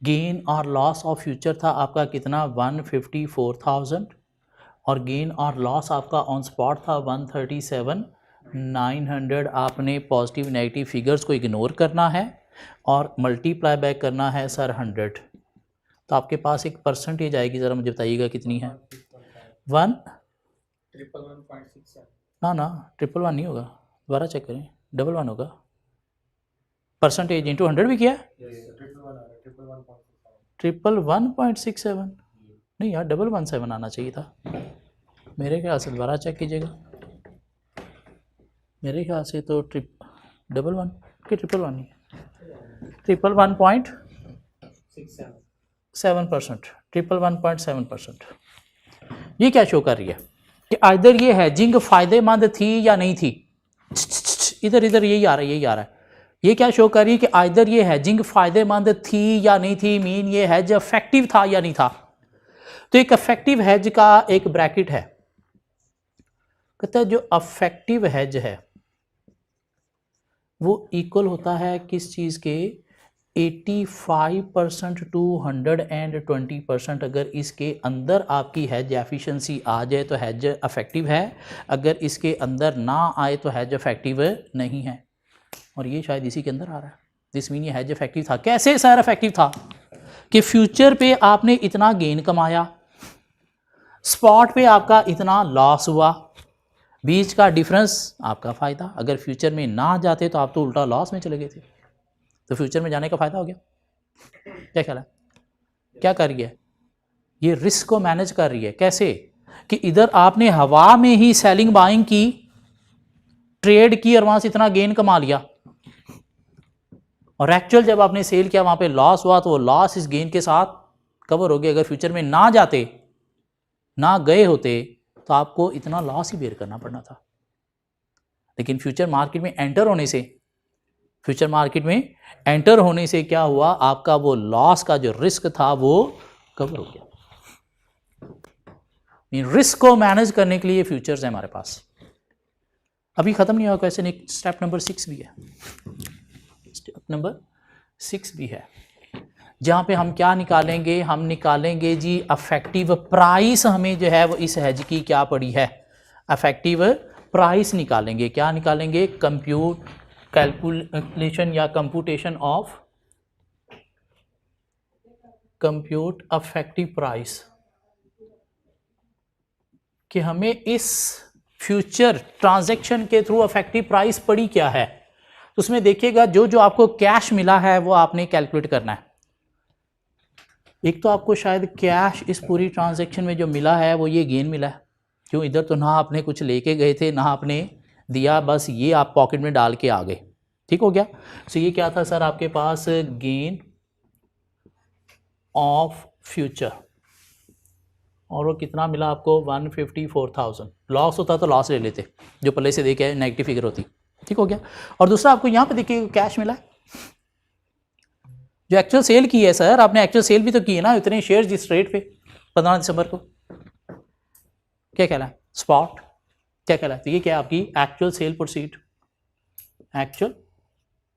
गेन और लॉस ऑफ फ्यूचर था आपका कितना 154,000, और गेन और लॉस आपका ऑन स्पॉट था 137,900। आपने पॉजिटिव नेगेटिव फिगर्स को इग्नोर करना है और मल्टीप्लाई बैक करना है सर 100। तो आपके पास एक परसेंटेज आएगी, ज़रा मुझे बताइएगा कितनी है? 111.67। ना 111 नहीं होगा, दोबारा चेक करें, 11 होगा। परसेंटेज इंटू 100 भी किया, 111.67 नहीं यार, 117 आना चाहिए था मेरे ख्याल से। दोबारा चेक कीजिएगा, मेरे ख्याल से तो 111 कि 111 नहीं, 111.67%, 111.7%। ये क्या शो कर रही है कि आइदर ये हैजिंग फ़ायदेमंद थी या नहीं थी। इधर यही आ रहा है, ये क्या शो कर रही है कि आइदर ये हैजिंग फ़ायदेमंद थी या नहीं थी, मीन ये हैज इफेक्टिव था या नहीं था। तो एक इफेक्टिव हैज का एक ब्रैकेट है, कहता है जो इफेक्टिव हैज है वो इक्वल होता है किस चीज़ के, 85% टू 120%। अगर इसके अंदर आपकी हैज एफिशिएंसी आ जाए तो हैज इफेक्टिव है, अगर इसके अंदर ना आए तो हैज इफेक्टिव नहीं है। और ये शायद इसी के अंदर आ रहा है, दिस मीन ये हैज इफेक्टिव था। कैसे सर इफेक्टिव था? कि फ्यूचर पे आपने इतना गेन कमाया, स्पॉट पे आपका इतना लॉस हुआ, बीच का डिफरेंस आपका फ़ायदा। अगर फ्यूचर में ना जाते तो आप तो उल्टा लॉस में चले गए थे, तो फ्यूचर में जाने का फ़ायदा हो गया। क्या ख्याल है? क्या कर रही है ये? रिस्क को मैनेज कर रही है। कैसे? कि इधर आपने हवा में ही सेलिंग बाइंग की, ट्रेड की और वहां से इतना गेन कमा लिया, और एक्चुअल जब आपने सेल किया वहां पे लॉस हुआ, तो वो लॉस इस गेन के साथ कवर हो गया। अगर फ्यूचर में ना जाते, ना गए होते, तो आपको इतना लॉस ही बेयर करना पड़ना था। लेकिन फ्यूचर मार्केट में एंटर होने से क्या हुआ, आपका वो लॉस का जो रिस्क था वो कवर हो गया। रिस्क को मैनेज करने के लिए फ्यूचर्स है हमारे पास। अभी खत्म नहीं हुआ क्वेश्चन, एक स्टेप नंबर 6 भी है, स्टेप नंबर 6 भी है, जहाँ पे हम क्या निकालेंगे, हम निकालेंगे जी इफेक्टिव प्राइस। हमें जो है वो इस हेज की क्या पड़ी है, इफेक्टिव प्राइस निकालेंगे। क्या निकालेंगे? कैलकुलेशन या computation of compute effective price, कि हमें इस फ्यूचर ट्रांजैक्शन के थ्रू इफेक्टिव प्राइस पड़ी क्या है। तो उसमें देखिएगा जो आपको कैश मिला है वो आपने कैलकुलेट करना है। एक तो आपको शायद कैश इस पूरी ट्रांजैक्शन में जो मिला है वो ये गेन मिला है, क्यों? इधर तो ना आपने कुछ लेके गए थे, ना आपने दिया, बस ये आप पॉकेट में डाल के आ गए। ठीक हो गया? सो ये क्या था सर आपके पास, गेन ऑफ फ्यूचर, और वो कितना मिला आपको 154,000। लॉस होता तो लॉस ले लेते, जो पहले से देखे नेगेटिव फिगर होती। ठीक हो गया। और दूसरा आपको यहाँ पे देखिए कैश मिला है, जो एक्चुअल सेल की है सर, आपने एक्चुअल सेल भी तो की है ना, इतने शेयर जिस रेट पे 15 दिसंबर को, क्या कहला है स्पॉट, क्या कहला है, तो ये क्या है आपकी actual sale proceed, actual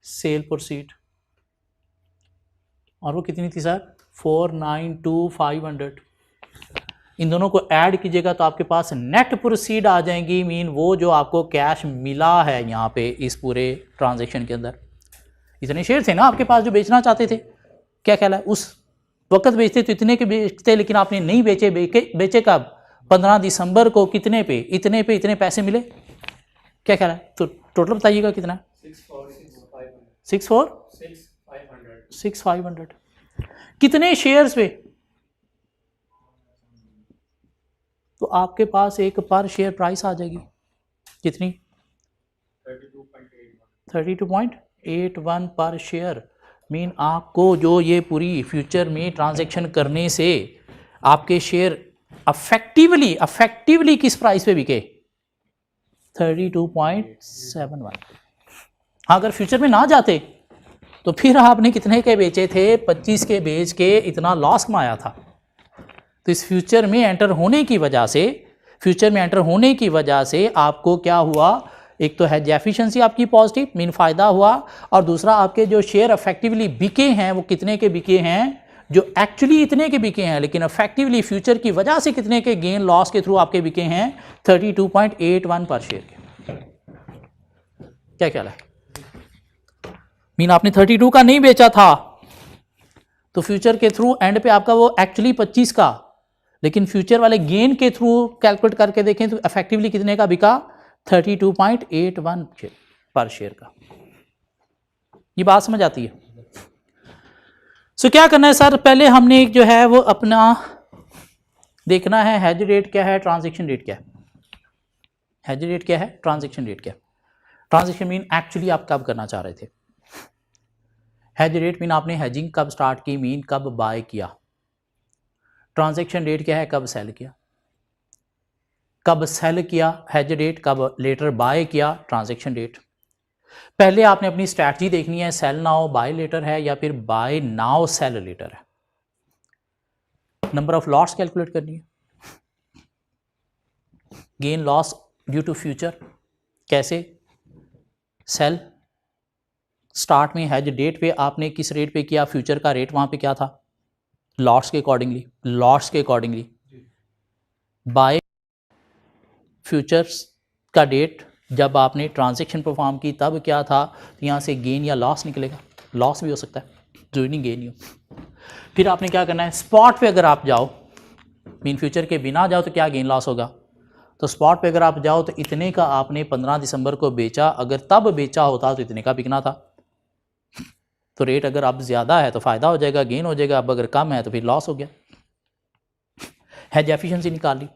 sale proceed, और वो कितनी थी सर 492,500। इन दोनों को ऐड कीजिएगा तो आपके पास नेट प्रोसीड आ जाएंगी, मीन वो जो आपको कैश मिला है यहाँ पे इस पूरे ट्रांजैक्शन के अंदर। इतने शेयर थे ना आपके पास जो बेचना चाहते थे, क्या ख्याल है उस वक्त बेचते तो इतने के बेचते, लेकिन आपने नहीं बेचे, बेचे कब 15 दिसंबर को, कितने पे, इतने पे इतने पैसे मिले, क्या ख्याल है, तो टोटल बताइएगा कितना, 6,500 कितने शेयर्स पे, तो आपके पास एक पर शेयर प्राइस आ जाएगी कितनी 32.81 पर शेयर। मीन आपको जो ये पूरी फ्यूचर में ट्रांजैक्शन करने से आपके शेयर अफेक्टिवली किस प्राइस पे बिके 32.71। हाँ, अगर फ्यूचर में ना जाते तो फिर आपने कितने के बेचे थे, 25 के बेच के इतना लॉस कमाया था। तो इस फ्यूचर में एंटर होने की वजह से आपको क्या हुआ, एक तो हैज एफिशिएंसी आपकी पॉजिटिव मीन फायदा हुआ, और दूसरा आपके जो शेयर अफेक्टिवली बिके हैं वो कितने के बिके हैं, जो एक्चुअली इतने के बिके हैं लेकिन अफेक्टिवली फ्यूचर की वजह से कितने के गेन लॉस के थ्रू आपके बिके हैं 32.81 पर शेयर के। क्या ख्याल है, मीन आपने 32 का नहीं बेचा था तो फ्यूचर के थ्रू एंड पे आपका वो एक्चुअली 25 का, लेकिन फ्यूचर वाले गेन के थ्रू कैलकुलेट करके देखें तो इफेक्टिवली कितने का बिका 32.81 पर शेयर का। ये बात समझ आती है। सो क्या करना है सर, पहले हमने जो है वो अपना देखना है हेज रेट क्या है, ट्रांजैक्शन रेट क्या है। हेज रेट क्या है, ट्रांजैक्शन रेट क्या है। ट्रांजैक्शन मीन एक्चुअली आप कब करना चाह रहे थे, हेज रेट मीन आपने हेजिंग कब स्टार्ट की, मीन कब बाय किया। ट्रांजैक्शन रेट क्या है, कब सेल किया, कब सेल किया हेज रेट, कब लेटर बाय किया ट्रांजैक्शन रेट। पहले आपने अपनी स्ट्रैटेजी देखनी है, सेल नाउ बाय लेटर है या फिर बाय नाउ सेल लेटर है। नंबर ऑफ लॉट्स कैलकुलेट करनी है, gain loss due to future, कैसे सेल स्टार्ट में हेज डेट पे आपने किस रेट पे किया, फ्यूचर का रेट वहां पे क्या था लॉट्स के अकॉर्डिंगली, बाय फ्यूचर्स का डेट जब आपने ट्रांजैक्शन परफॉर्म की तब क्या था, तो यहाँ से गेन या लॉस निकलेगा, लॉस भी हो सकता है, जरूरी गेन ही हो। फिर आपने क्या करना है, स्पॉट पे अगर आप जाओ, मीन फ्यूचर के बिना जाओ तो क्या गेन लॉस होगा, तो स्पॉट पे अगर आप जाओ तो इतने का आपने 15 दिसंबर को बेचा, अगर तब बेचा होता तो इतने का बिकना था, तो रेट अगर अब ज़्यादा है तो फ़ायदा हो जाएगा, गेन हो जाएगा, अब अगर कम है तो फिर लॉस हो गया। हेज एफिशिएंसी निकाल ली,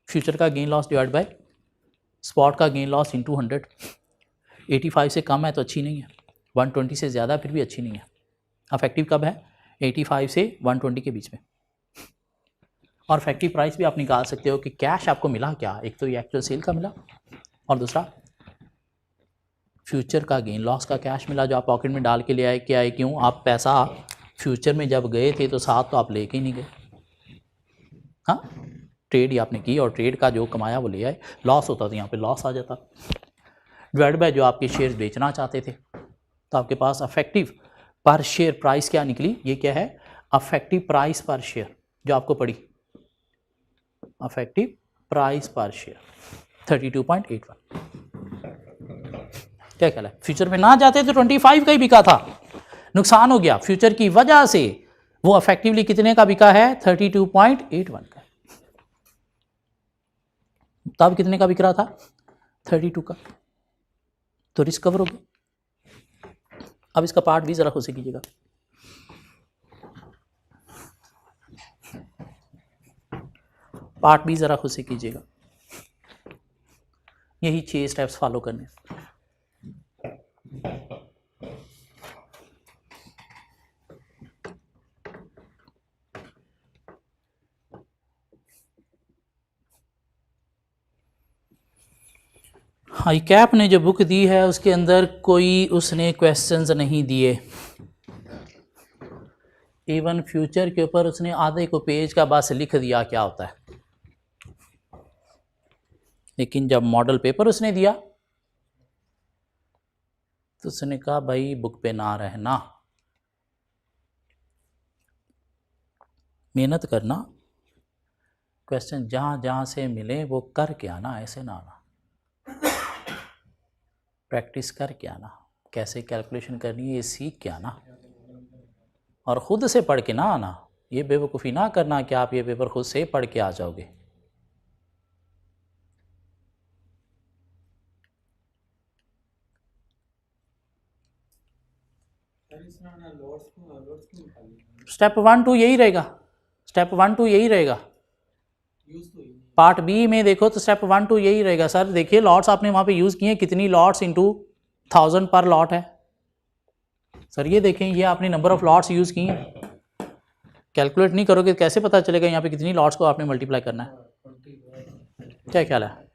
फ्यूचर का gain loss divide by spot का गेन लॉस इंटू 100। 85 से कम है तो अच्छी नहीं है, 120 से ज़्यादा फिर भी अच्छी नहीं है। अफेक्टिव कब है 85 से 120 के बीच में। और इफेक्टिव प्राइस भी आप निकाल सकते हो कि कैश आपको मिला क्या, एक तो ये एक्चुअल सेल का मिला और दूसरा फ्यूचर का गेन लॉस का कैश मिला जो आप पॉकेट में डाल के ले आए। क्यों, आप पैसा फ्यूचर में जब गए थे तो साथ तो आप लेके ही नहीं गए, हाँ ट्रेड ही आपने की और ट्रेड का जो कमाया वो ले आए, लॉस होता तो यहाँ पे लॉस आ जाता। डिवाइड बाय जो आपके शेयर बेचना चाहते थे, तो आपके पास अफेक्टिव पर शेयर प्राइस क्या निकली, ये क्या है अफेक्टिव प्राइस पर शेयर जो आपको पड़ी, अफेक्टिव प्राइस पर शेयर 32.81। क्या कहला है, फ्यूचर में ना जाते तो 25 का ही बिका था, नुकसान हो गया, फ्यूचर की वजह से वो अफेक्टिवली कितने का बिका है 32.81 का, तब कितने का बिक रहा था 32 का, तो रिस्क कवर हो गया। अब इसका पार्ट भी जरा खुद से कीजिएगा, पार्ट भी जरा खुद से कीजिएगा, यही 6 स्टेप्स फॉलो करने। हाई कैप ने जो बुक दी है उसके अंदर कोई उसने क्वेश्चंस नहीं दिए, इवन फ्यूचर के ऊपर उसने आधे को पेज का बस लिख दिया क्या होता है। लेकिन जब मॉडल पेपर उसने दिया तो उसने कहा भाई बुक पे ना रहना, मेहनत करना, क्वेश्चन जहाँ जहाँ से मिले वो करके आना, ऐसे ना आना, प्रैक्टिस करके आना, कैसे कैलकुलेशन करनी है ये सीख के आना, और ख़ुद से पढ़ के ना आना। ये बेवकूफ़ी ना करना कि आप ये पेपर खुद से पढ़ के आ जाओगे। स्टेप 1 2 यही रहेगा, स्टेप 1 2 यही रहेगा। पार्ट बी में देखो तो स्टेप 1 2 यही रहेगा। सर देखिए लॉट्स आपने वहाँ पे यूज़ किए हैं, कितनी लॉट्स इंटू 1000 पर लॉट है। सर ये देखें, ये आपने नंबर ऑफ़ लॉट्स यूज़ किए हैं, कैलकुलेट नहीं करोगे कैसे पता चलेगा यहाँ पे कितनी लॉट्स को आपने मल्टीप्लाई करना है। क्या ख्याल है?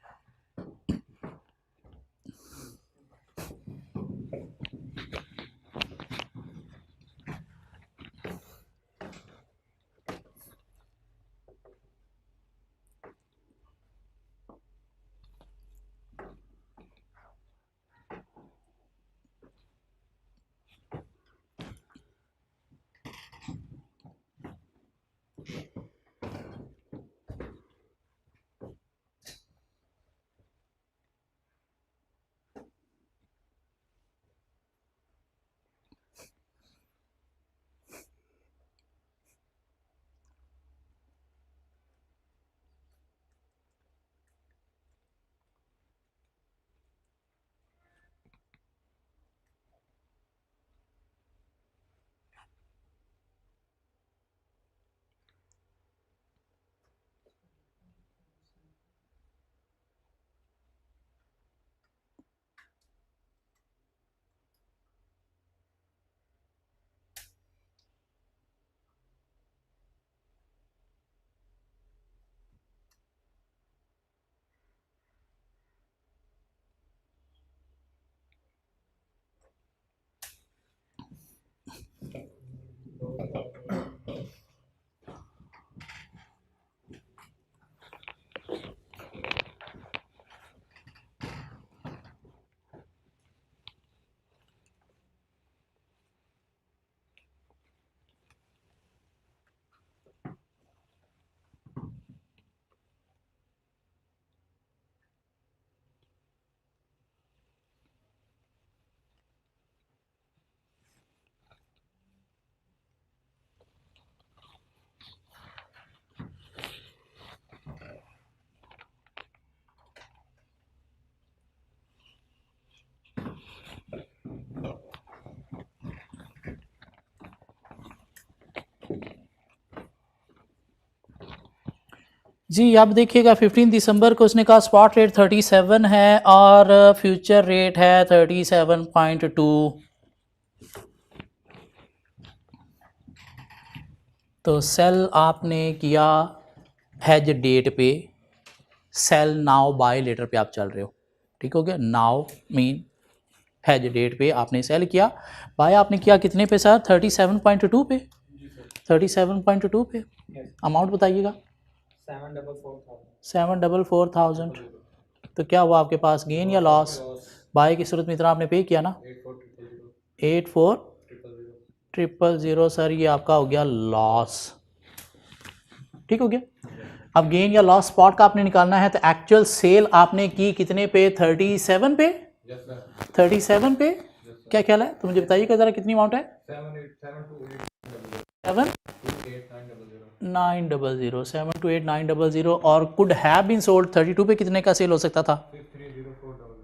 जी अब देखिएगा 15 दिसंबर को उसने कहा स्पॉट रेट 37 है और फ्यूचर रेट है 37.2। तो सेल आपने किया हैज डेट पे, सेल नाउ बाय लेटर पे आप चल रहे हो, ठीक हो गया। नाउ मीन हैज डेट पे आपने सेल किया, बाय आपने किया कितने पे सर? 37.2 पे। 37.2 पे अमाउंट बताइएगा। 744,000। तो क्या हुआ आपके पास, गेन या लॉस? बाय की सूरत में इतना आपने पे किया ना, 84,000 सर, ये आपका हो गया लॉस, ठीक हो गया। अब गेन या लॉस स्पॉट का आपने निकालना है, तो एक्चुअल सेल आपने की कितने पे? 37 पे। 37 पे क्या ख्याल है तो मुझे बताइएगा ज़रा कितनी अमाउंट है? 7,900 और कुड हैव बीन सोल्ड 32 पे कितने का सेल हो सकता था?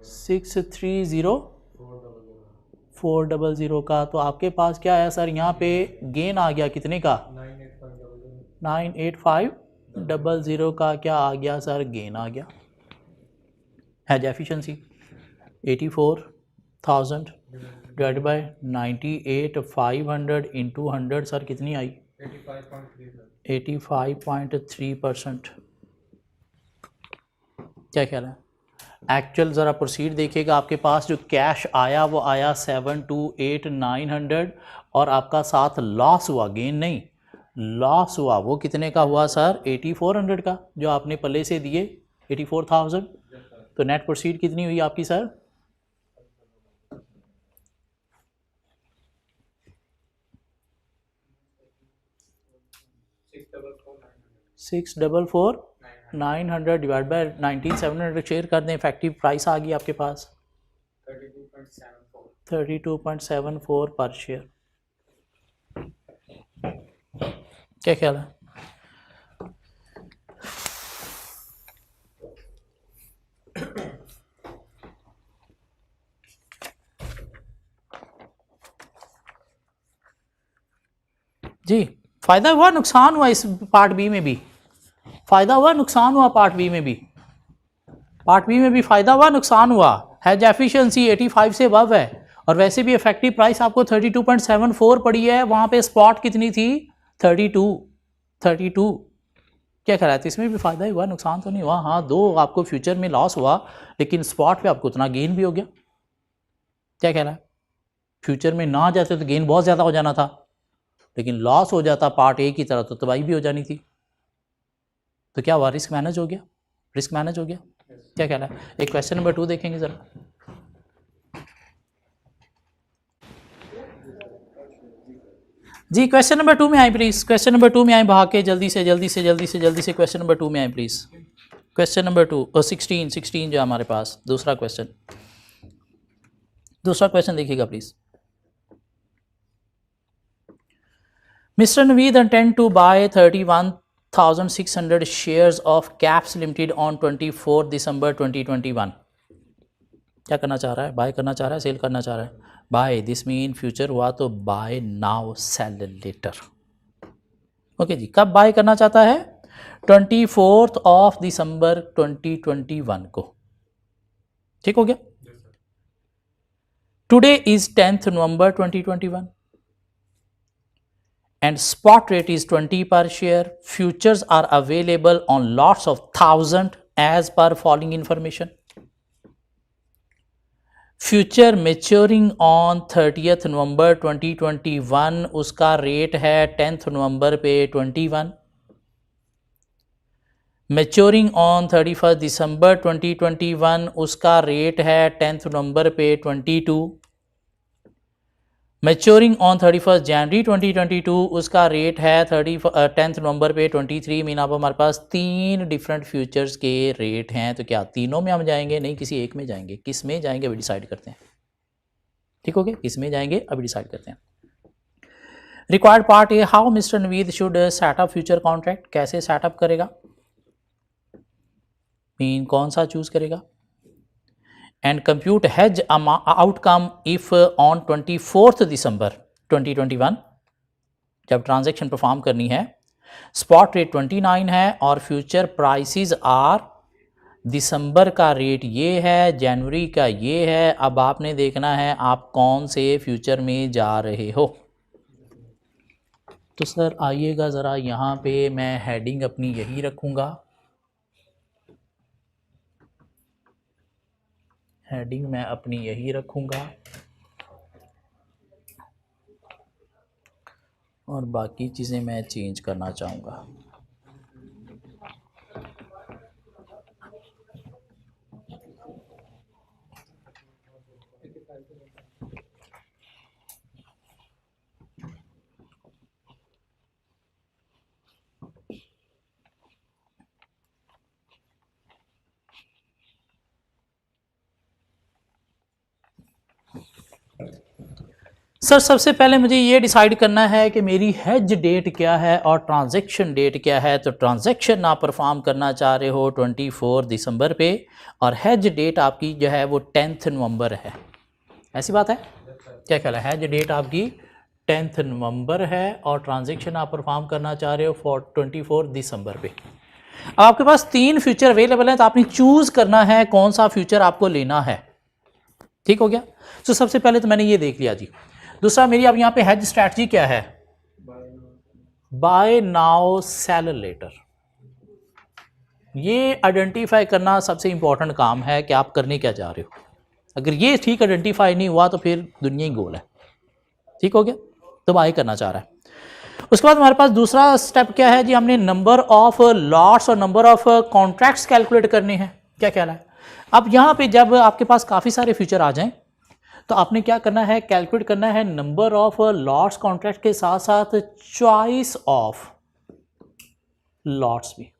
630,400 का। तो आपके पास क्या है सर, यहाँ पे गेन आ गया कितने का? 98500 का क्या आ गया सर? गेन आ गया। Has efficiency 84,000 divide by 98,500 into 100 sir कितनी आई? 85.3%। क्या ख्याल है? एक्चुअल ज़रा प्रोसीड देखिएगा, आपके पास जो कैश आया वो आया 728,900 और आपका साथ लॉस हुआ, गेन नहीं, लॉस हुआ वो कितने का हुआ सर? 8400 का, जो आपने पल्ले से दिए 84,000। तो नेट प्रोसीड कितनी हुई आपकी सर? 644,900 डिवाइड बाय 19,700 शेयर कर दें, इफेक्टिव प्राइस आ गई आपके पास 32.74 पर शेयर। क्या ख्याल है? जी, फ़ायदा हुआ नुकसान हुआ? इस पार्ट बी में भी फ़ायदा हुआ नुकसान हुआ? पार्ट बी में भी फ़ायदा हुआ नुकसान हुआ? हैज एफिशिएंसी 85 से अबव है और वैसे भी इफेक्टिव प्राइस आपको 32.74 पड़ी है, वहाँ पे स्पॉट कितनी थी? 32। क्या कह रहा था? इसमें भी फ़ायदा ही हुआ, नुकसान तो नहीं हुआ। हाँ, दो आपको फ्यूचर में लॉस हुआ लेकिन स्पॉट पे आपको उतना गेन भी हो गया। क्या कह रहा है? फ्यूचर में ना जाते तो गेन बहुत ज़्यादा हो जाना था, लेकिन लॉस हो जाता पार्ट ए की तरह तो तबाही भी हो जानी थी। तो क्या हुआ? रिस्क मैनेज हो गया, रिस्क मैनेज हो गया। क्या कह रहा है? एक क्वेश्चन नंबर 2 देखेंगे ज़रा जी। क्वेश्चन नंबर 2 में आए प्लीज़, क्वेश्चन नंबर 2 में आए, भाग के जल्दी से क्वेश्चन नंबर 2 में आए प्लीज़। क्वेश्चन नंबर 2 और 16 जो हमारे पास दूसरा क्वेश्चन देखिएगा please. Mister Naveed intend to buy 31,600 shares of caps limited on 24 December 2021। क्या करना चाह रहा है? बाय करना चाह रहा है, सेल करना चाह रहा है? बाय, दिस मीन फ्यूचर हुआ तो buy now sell later. Okay जी, कब बाय करना चाहता है? 24 दिसंबर 2021 को। ठीक हो गया? टुडे इज 10 नवंबर 2021 and spot rate is 20 per share. Futures are available on lots of 1,000 as per following information. Future maturing on 30th November 2021, उसका रेट है 10th नवंबर पे 21। Maturing on 31st December 2021, उसका रेट है 10th नवंबर पे 22। Maturing on 31 जनवरी 2022, उसका rate है 10th नवंबर पे 23। Mean अब हमारे पास 3 डिफरेंट फ्यूचर्स के रेट हैं। तो क्या तीनों में हम जाएंगे? नहीं, किसी एक में जाएंगे। किस में जाएंगे अभी डिसाइड करते हैं। ठीक हो गया? किस में जाएंगे अभी डिसाइड करते हैं। Required part A, how mister Naveed should setup future contract. कैसे सेटअप करेगा? मीन कौन सा चूज करेगा? and compute hedge outcome if on 24th December 2021 जब ट्रांजैक्शन परफॉर्म करनी है, स्पॉट रेट 29 है और फ्यूचर प्राइसेस आर, दिसंबर का रेट ये है, जनवरी का ये है। अब आपने देखना है आप कौन से फ्यूचर में जा रहे हो। तो सर आइएगा ज़रा, यहाँ पे मैं हेडिंग अपनी यही रखूँगा, हेडिंग मैं अपनी यही रखूँगा और बाकी चीज़ें मैं चेंज करना चाहूँगा। सर सबसे पहले मुझे ये डिसाइड करना है कि मेरी हेज डेट क्या है और ट्रांजैक्शन डेट क्या है। तो ट्रांजैक्शन आप परफॉर्म करना चाह रहे हो 24 दिसंबर पे और हेज डेट आपकी जो है वो 10th नवंबर है। ऐसी बात है? क्या ख्याल है? हेज डेट आपकी 10th नवंबर है और ट्रांजैक्शन आप परफॉर्म करना चाह रहे हो 24 दिसंबर पे। अब आपके पास 3 फ्यूचर अवेलेबल हैं, तो आपने चूज़ करना है कौन सा फ्यूचर आपको लेना है। ठीक हो गया? तो सबसे पहले तो मैंने ये देख लिया जी। दूसरा मेरी अब यहाँ पे हेज स्ट्रैटेजी क्या है? Buy now sell later. ये आइडेंटिफाई करना सबसे इम्पोर्टेंट काम है कि आप करने क्या जा रहे हो। अगर ये ठीक आइडेंटिफाई नहीं हुआ तो फिर दुनिया ही गोल है। ठीक हो गया, तो बाय करना चाह रहा है। उसके बाद हमारे पास दूसरा स्टेप क्या है जी, हमने नंबर ऑफ लॉट्स और नंबर ऑफ कॉन्ट्रैक्ट्स कैलकुलेट करने हैं। क्या ख्याल है? अब यहाँ पे जब आपके पास काफ़ी सारे फ्यूचर आ जाएं तो आपने क्या करना है, कैलकुलेट करना है नंबर ऑफ लॉट्स कॉन्ट्रैक्ट के साथ साथ चॉइस ऑफ लॉट्स भी,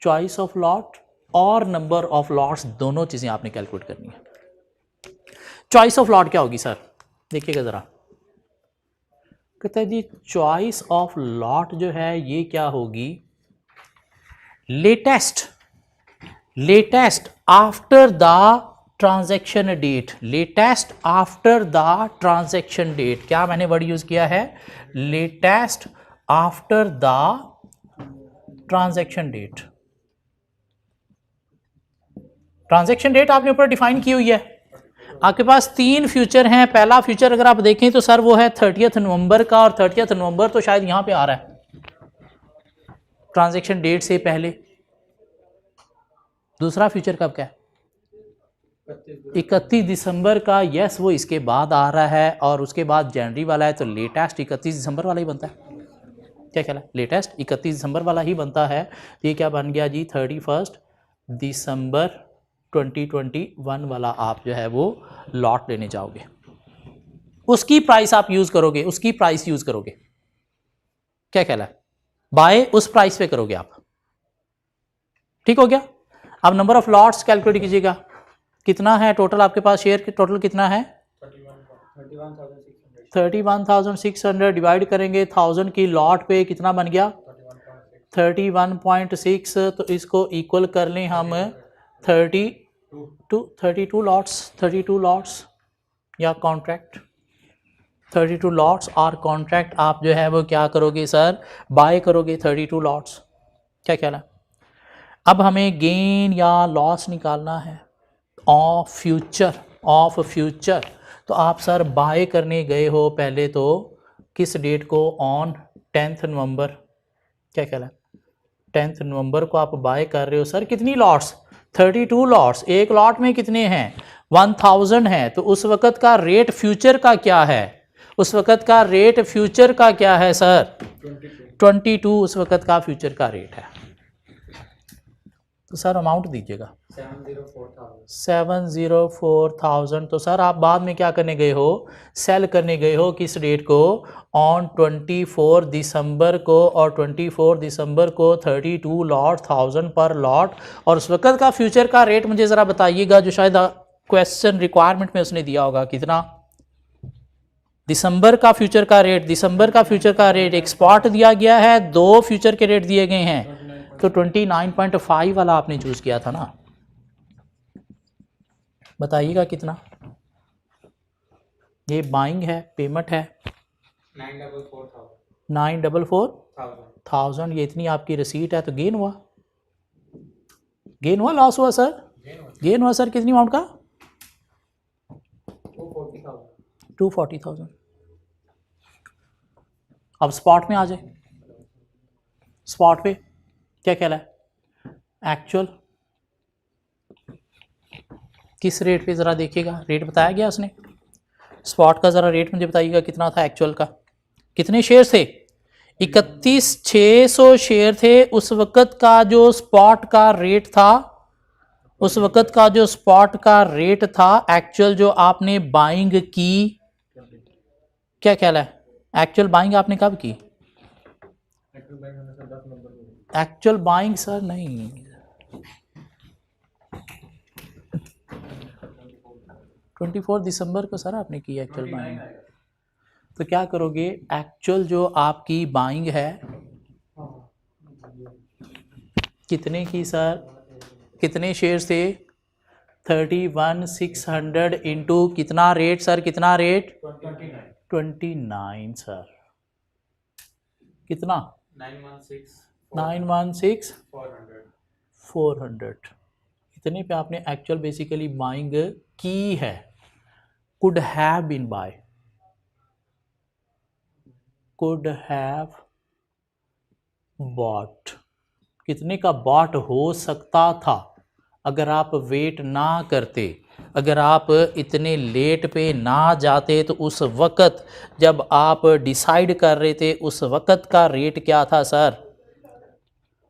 चॉइस ऑफ लॉट और नंबर ऑफ लॉट्स दोनों चीज़ें आपने कैलकुलेट करनी है। चॉइस ऑफ लॉट क्या होगी सर, देखिएगा ज़रा। कहता है जी चॉइस ऑफ लॉट जो है ये क्या होगी, latest after the transaction date, latest after the transaction date. क्या मैंने वर्ड यूज किया है, latest after the transaction date. Transaction date आपने ऊपर डिफाइन की हुई है। आपके पास 3 फ्यूचर हैं। पहला फ्यूचर अगर आप देखें तो सर वो है 30 नवंबर का, और 30 नवंबर तो शायद यहां पे आ रहा है ट्रांजैक्शन डेट से पहले। दूसरा फ्यूचर कब का है, 31 दिसंबर का। यस, वो इसके बाद आ रहा है, और उसके बाद जनवरी वाला है, तो लेटेस्ट 31 दिसंबर वाला ही बनता है। क्या ख्याल है, लेटेस्ट 31 दिसंबर वाला ही बनता है। ये क्या बन गया जी, 31 दिसंबर 2021 वाला आप जो है वो लॉट लेने जाओगे, उसकी प्राइस आप यूज करोगे, उसकी प्राइस यूज करोगे। क्या ख्याल है, बाय उस प्राइस पे करोगे आप। ठीक हो गया। अब नंबर ऑफ लॉट्स कैलकुलेट कीजिएगा, कितना है टोटल आपके पास शेयर के, टोटल कितना है 31,600 डिवाइड करेंगे 1000 की लॉट पे, कितना बन गया 31.6। तो इसको इक्वल कर लें हम 32 लॉट्स या कॉन्ट्रैक्ट, 32 लॉट्स और कॉन्ट्रैक्ट आप जो है वो क्या करोगे सर, बाय करोगे 32 लॉट्स। क्या ख्याल है। अब हमें गेन या लॉस निकालना है ऑफ फ्यूचर। तो आप सर बाय करने गए हो पहले तो किस डेट को, ऑन 10 नवंबर। क्या ख्याल है, 10 नवंबर को आप बाय कर रहे हो सर, कितनी लॉट्स 32 लॉट्स। एक लॉट में कितने हैं 1000 है, तो उस वक्त का रेट फ्यूचर का क्या है, उस वक्त का रेट फ्यूचर का क्या है सर 22 उस वक्त का फ्यूचर का रेट है। तो सर अमाउंट दीजिएगा 704,000। तो सर आप बाद में क्या करने गए हो, सेल करने गए हो किस डेट को, ऑन 24 दिसंबर को, और 24 दिसंबर को 32 लॉट 1000 पर लॉट। और उस वक्त का फ्यूचर का रेट मुझे ज़रा बताइएगा, जो शायद क्वेश्चन रिक्वायरमेंट में उसने दिया होगा, कितना दिसंबर का फ्यूचर का रेट। दिसंबर का फ्यूचर का रेट एक स्पॉट दिया गया है, 2 फ्यूचर के रेट दिए गए हैं, तो 29.5 वाला आपने चूज किया था ना। बताइएगा कितना, ये बाइंग है, पेमेंट है 944,000। ये इतनी आपकी रसीट है, तो गेन हुआ लॉस हुआ सर, गेन हुआ सर कितनी अमाउंट का 240,000। अब स्पॉट में आ जाए, स्पॉट पे क्या कहला है, एक्चुअल किस रेट पे, ज़रा देखिएगा रेट बताया गया उसने स्पॉट का, ज़रा रेट मुझे बताइएगा कितना था एक्चुअल का। कितने शेयर थे 31,600 शेयर थे। उस वक्त का जो स्पॉट का रेट था, उस वक्त का जो स्पॉट का रेट था, एक्चुअल जो आपने बाइंग की, क्या ख्याल है एक्चुअल बाइंग आपने कब की, एक्चुअल बाइंग सर नहीं, 24 दिसंबर को सर आपने की एक्चुअल बाइंग। तो क्या करोगे, एक्चुअल जो आपकी बाइंग है कितने की सर, कितने शेयर्स थे 31,600 इंटू कितना रेट सर, कितना रेट 29 सर, कितना 916,400। इतने पे आपने एक्चुअल बेसिकली बाइंग की है। Could have been buy, could have bought, कितने का बॉट हो सकता था अगर आप वेट ना करते, अगर आप इतने लेट पे ना जाते, तो उस वक़्त जब आप डिसाइड कर रहे थे उस वक़्त का रेट क्या था सर?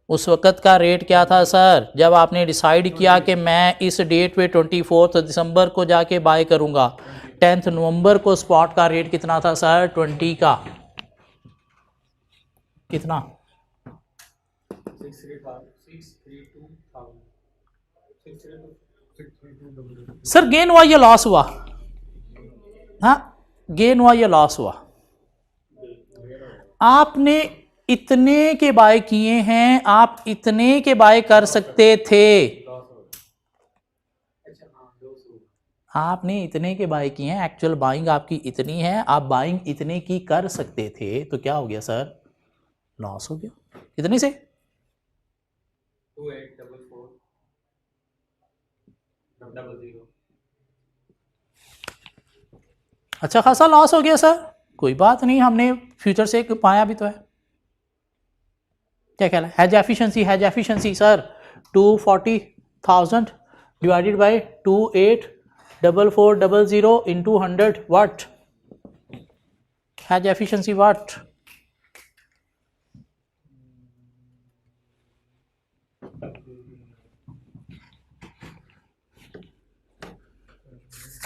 उस वक़्त का रेट क्या था सर जब आपने डिसाइड किया कि मैं इस डेट पे 24 दिसंबर को जाके बाय करूँगा? 10 नवंबर को स्पॉट का रेट कितना था सर? 20 का कितना? 632 सर गेन हुआ या लॉस हुआ? हाँ, गेन हुआ या लॉस हुआ? आपने इतने के बाय किए हैं, आप इतने के बाय कर सकते थे, आपने इतने के बाय किए हैं, एक्चुअल बाइंग आपकी इतनी है, आप बाइंग इतने की कर सकते थे, तो क्या हो गया सर? लॉस हो गया। कितने से? 284400। अच्छा खासा लॉस हो गया सर, कोई बात नहीं, हमने फ्यूचर से पाया भी तो है। क्या ख्याल है? Has efficiency sir 240,000 divided by 284400 into 100 what? Has efficiency what?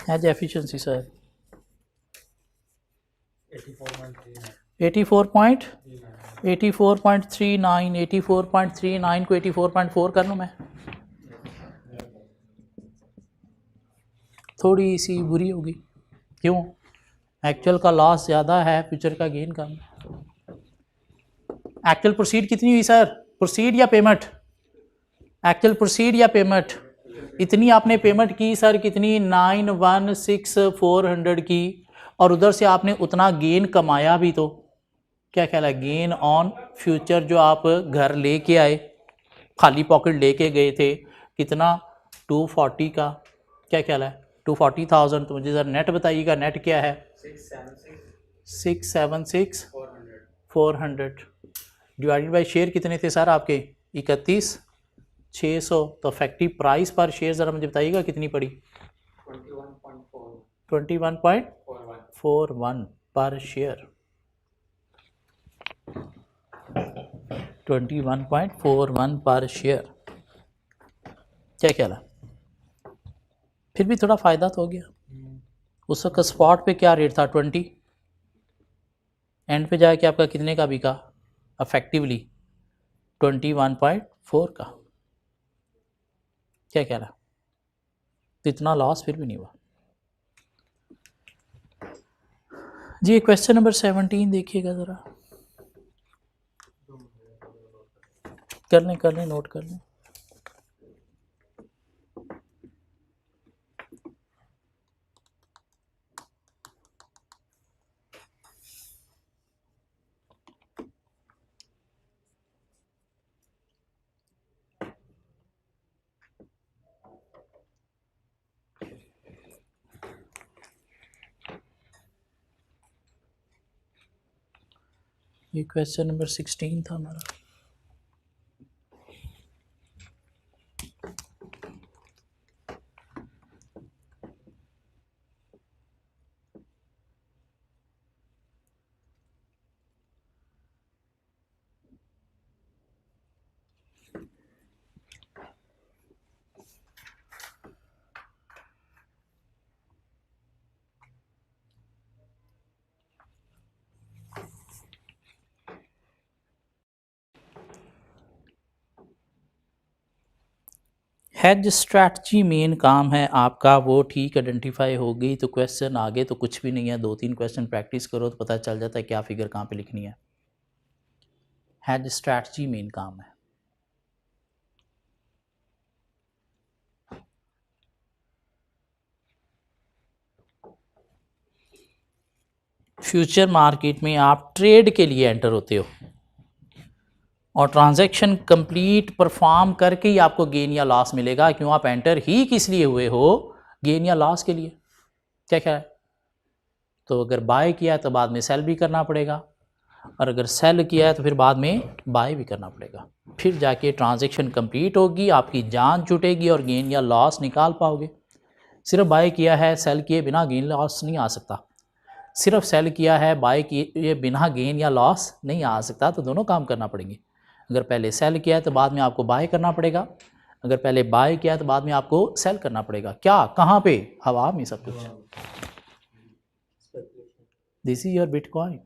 Has efficiency sir 84.39 84.39 को 84.4 कर लूँ मैं? थोड़ी सी बुरी होगी, क्यों? एक्चुअल का लॉस ज़्यादा है, फ्यूचर का गेन कम। एक्चुअल प्रोसीड कितनी हुई सर? प्रोसीड या पेमेंट? एक्चुअल प्रोसीड या पेमेंट? इतनी आपने पेमेंट की सर, कितनी? 916400 की, और उधर से आपने उतना गेन कमाया भी तो। क्या ख्याल है? गेन ऑन फ्यूचर जो आप घर लेके आए, खाली पॉकेट लेके गए थे, कितना? 240 का। क्या ख्याल है? 240,000। तो मुझे ज़रा नेट बताइएगा, नेट क्या है? 676,400 डिवाइडेड बाई शेयर कितने थे सर आपके? 31,600। तो इफेक्टिव प्राइस पर शेयर ज़रा मुझे बताइएगा कितनी पड़ी? 21.41 पर शेयर। 21.41 पर शेयर। क्या ख्याल है? फिर भी थोड़ा फ़ायदा तो हो गया। उस वक्त स्पॉट पे क्या रेट था? 20। एंड पे जाके आपका कितने का बिका अफेक्टिवली? 21.4 का। क्या ख्याल है? तो इतना लॉस फिर भी नहीं हुआ जी। क्वेश्चन नंबर 17 देखिएगा ज़रा, कर लें नोट कर लें। ये क्वेश्चन नंबर 16 था हमारा। हेज स्ट्रैटी मेन काम है आपका, वो ठीक आइडेंटिफाई हो गई तो क्वेश्चन आगे तो कुछ भी नहीं है। 2-3 क्वेश्चन प्रैक्टिस करो तो पता चल जाता है क्या फिगर कहाँ पे लिखनी है। हेज स्ट्रैटी मेन काम है। फ्यूचर मार्केट में आप ट्रेड के लिए एंटर होते हो और ट्रांजैक्शन कंप्लीट परफॉर्म करके ही आपको गेन या लॉस मिलेगा। क्यों? आप एंटर ही किस लिए हुए हो? गेन या लॉस के लिए। क्या है? तो अगर बाय किया तो बाद में सेल भी करना पड़ेगा, और अगर सेल किया है तो फिर बाद में बाय भी करना पड़ेगा, फिर जाके ट्रांजैक्शन कंप्लीट होगी, आपकी जान छूटेगी और गेन या लॉस निकाल पाओगे। सिर्फ बाय किया है, सेल किए बिना गेन लॉस नहीं आ सकता। सिर्फ सेल किया है, बाय किए बिना गेन या लॉस नहीं आ सकता। तो दोनों काम करना पड़ेंगे। अगर पहले सेल किया है तो बाद में आपको बाय करना पड़ेगा, अगर पहले बाय किया है तो बाद में आपको सेल करना पड़ेगा। क्या, कहाँ पे? हवा में सब कुछ। This is your bitcoin.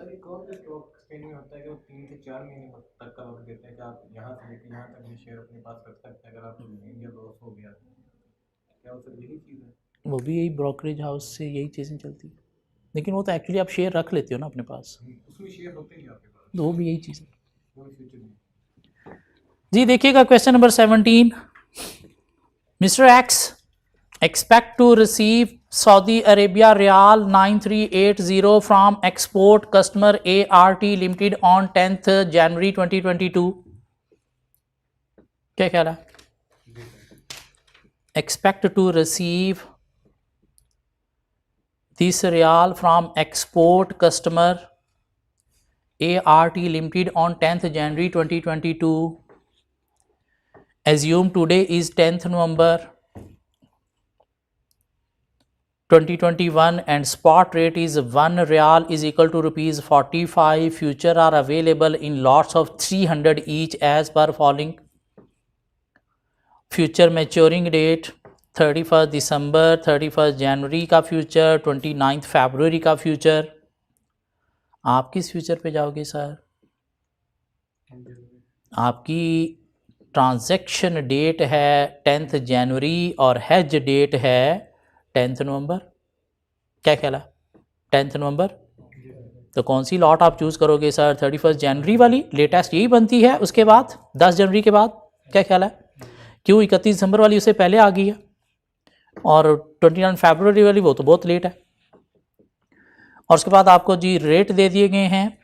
एक और भी स्टॉक एक्सचेंज होता है कि वो 3 से 4 महीने तक का वक्त देते हैं कि आप यहाँ से लेकर यहाँ तक ये शेयर अपने पास रख सकते हैं। अगर आप इंडिया लॉस हो गया, क्या वो सब यही चीज़ है?
वो भी यही ब्रोकरेज हाउस से यही चीज़ें चलती है, लेकिन वो तो एक्चुअली आप शेयर रख लेते हो ना अपने पास,
उसमें शेयर होते ही आपके पास,
तो वो भी यही चीज़ है।
वो फ्यूचर में।
जी देखिएगा question number 17। Mister x expect to receive Saudi Arabia Real 9380 from export customer ART Limited on 10th January 2022। क्या ख्याल है? Expect to receive this real from export customer ART Limited on 10th January 2022. Assume today is 10th November 2021 and spot rate is 1 real is equal to rupees 45. Future are available in lots of 300 each as per following. Future maturing date 31st December, 31st January का future, 29th February का future. आप किस future पे जाओगे sir? आपकी transaction date है 10th जनवरी और hedge date है 10th नवंबर। क्या ख्याल है? 10th नवंबर। तो कौन सी लॉट आप चूज़ करोगे सर? 31st जनवरी वाली, लेटेस्ट यही बनती है। उसके बाद 10 जनवरी के बाद क्या ख्याल है? क्यों 31 दिसंबर वाली उससे पहले आ गई है, और 29 फरवरी वाली वो तो बहुत लेट है। और उसके बाद आपको जी रेट दे दिए गए हैं।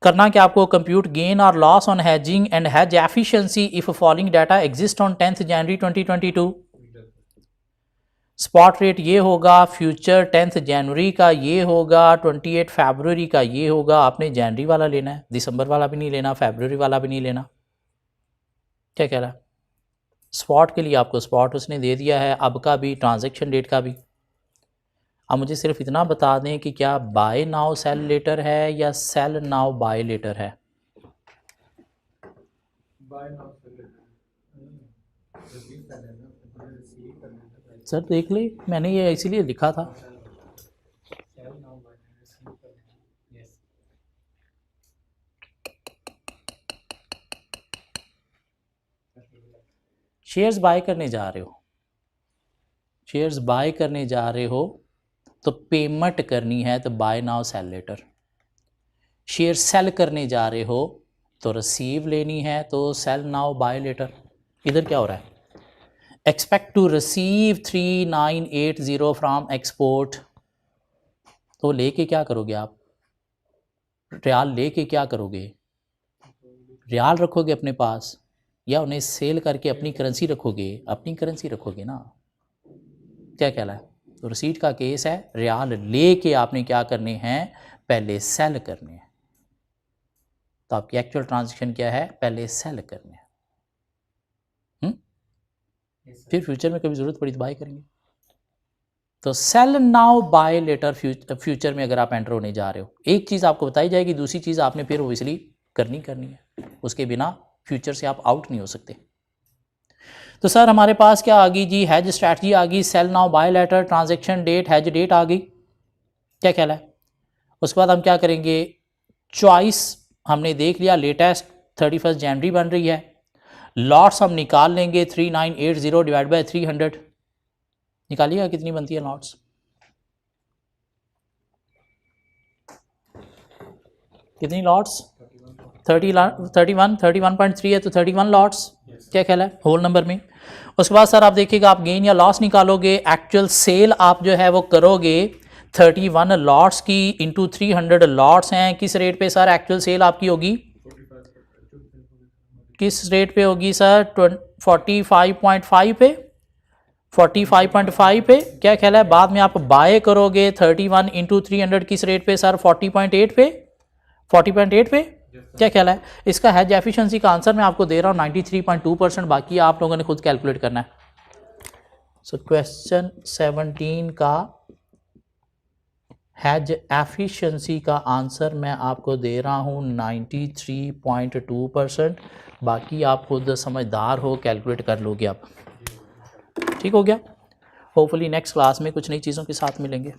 करना क्या आपको? कंप्यूट गेन और loss on hedging and has efficiency if following data exist on 10th January 2022। Spot rate ये होगा, फ्यूचर 10th जनवरी का ये होगा, 28 फरवरी का ये होगा। आपने जनवरी वाला लेना है, दिसंबर वाला भी नहीं लेना, फरवरी वाला भी नहीं लेना। क्या कह रहा है? स्पॉट के लिए आपको स्पॉट उसने दे दिया है, अब का भी, ट्रांजैक्शन डेट का भी। अब मुझे सिर्फ इतना बता दें कि क्या बाय नाउ सेल लेटर है या सेल नाउ बाय लेटर है?
Buy now sell later.
Sir देख ले, मैंने ये इसीलिए लिखा था। शेयर्स बाय करने जा रहे हो, शेयर्स बाय करने जा रहे हो तो पेमेंट करनी है तो buy now sell later. Share sell करने जा रहे हो तो रिसीव लेनी है तो सेल नाउ बाय लेटर। इधर क्या हो रहा है? Expect to receive 3980 from export. तो लेके क्या करोगे आप? रियाल लेके क्या करोगे? रियाल रखोगे अपने पास या उन्हें सेल करके अपनी करेंसी रखोगे? अपनी करेंसी रखोगे ना। क्या कहला है? तो रिसीट का केस है, रियाल लेके आपने क्या करने हैं? पहले सेल करने हैं। तो आपकी एक्चुअल ट्रांजैक्शन क्या है? पहले सेल करने हैं। फिर फ्यूचर में कभी ज़रूरत पड़ी तो बाय करेंगे। तो sell now buy later future में अगर आप एंटर होने जा रहे हो, एक चीज़ आपको बताई जाएगी, दूसरी चीज़ आपने फिर ओबियसली करनी है। उसके बिना फ्यूचर से आप आउट नहीं हो सकते। तो सर हमारे पास क्या आ गई जी? हैज स्ट्रैटजी आ गई, sell now buy later, transaction date, hedge date आ गई। क्या ख्याल है? उसके बाद हम क्या करेंगे? चॉइस हमने देख लिया, लेटेस्ट 31 जनवरी बन रही है। लॉट्स हम निकाल लेंगे, 3980 डिवाइड बाय 300। निकालिएगा कितनी बनती है लॉट्स? कितनी लॉट्स? 31.3 है तो 31 लॉट्स। क्या ख्याल है होल नंबर में? उसके बाद सर आप देखिएगा, आप गेन या लॉस निकालोगे। एक्चुअल सेल आप जो है वो करोगे 31 लॉट्स की इंटू 300 लॉट्स हैं। किस रेट पे सर एक्चुअल सेल आपकी होगी? किस रेट पे होगी सर? 45.5 पे। 45.5 पे क्या ख्याल है? बाद में आप बाय करोगे 31 इंटू 300 किस रेट पे सर? 40.8 पे, 40.8 पे क्या ख्याल है? इसका हेज एफिशिएंसी का आंसर मैं आपको दे रहा हूँ 93.2%, बाकी आप लोगों ने खुद कैलकुलेट करना है। सो क्वेश्चन 17 का हेज एफिशिएंसी का आंसर मैं आपको दे रहा हूँ 93.2%, बाकी आप खुद समझदार हो, कैलकुलेट कर लोगे आप। ठीक हो गया। होपफुली नेक्स्ट क्लास में कुछ नई चीज़ों के साथ मिलेंगे।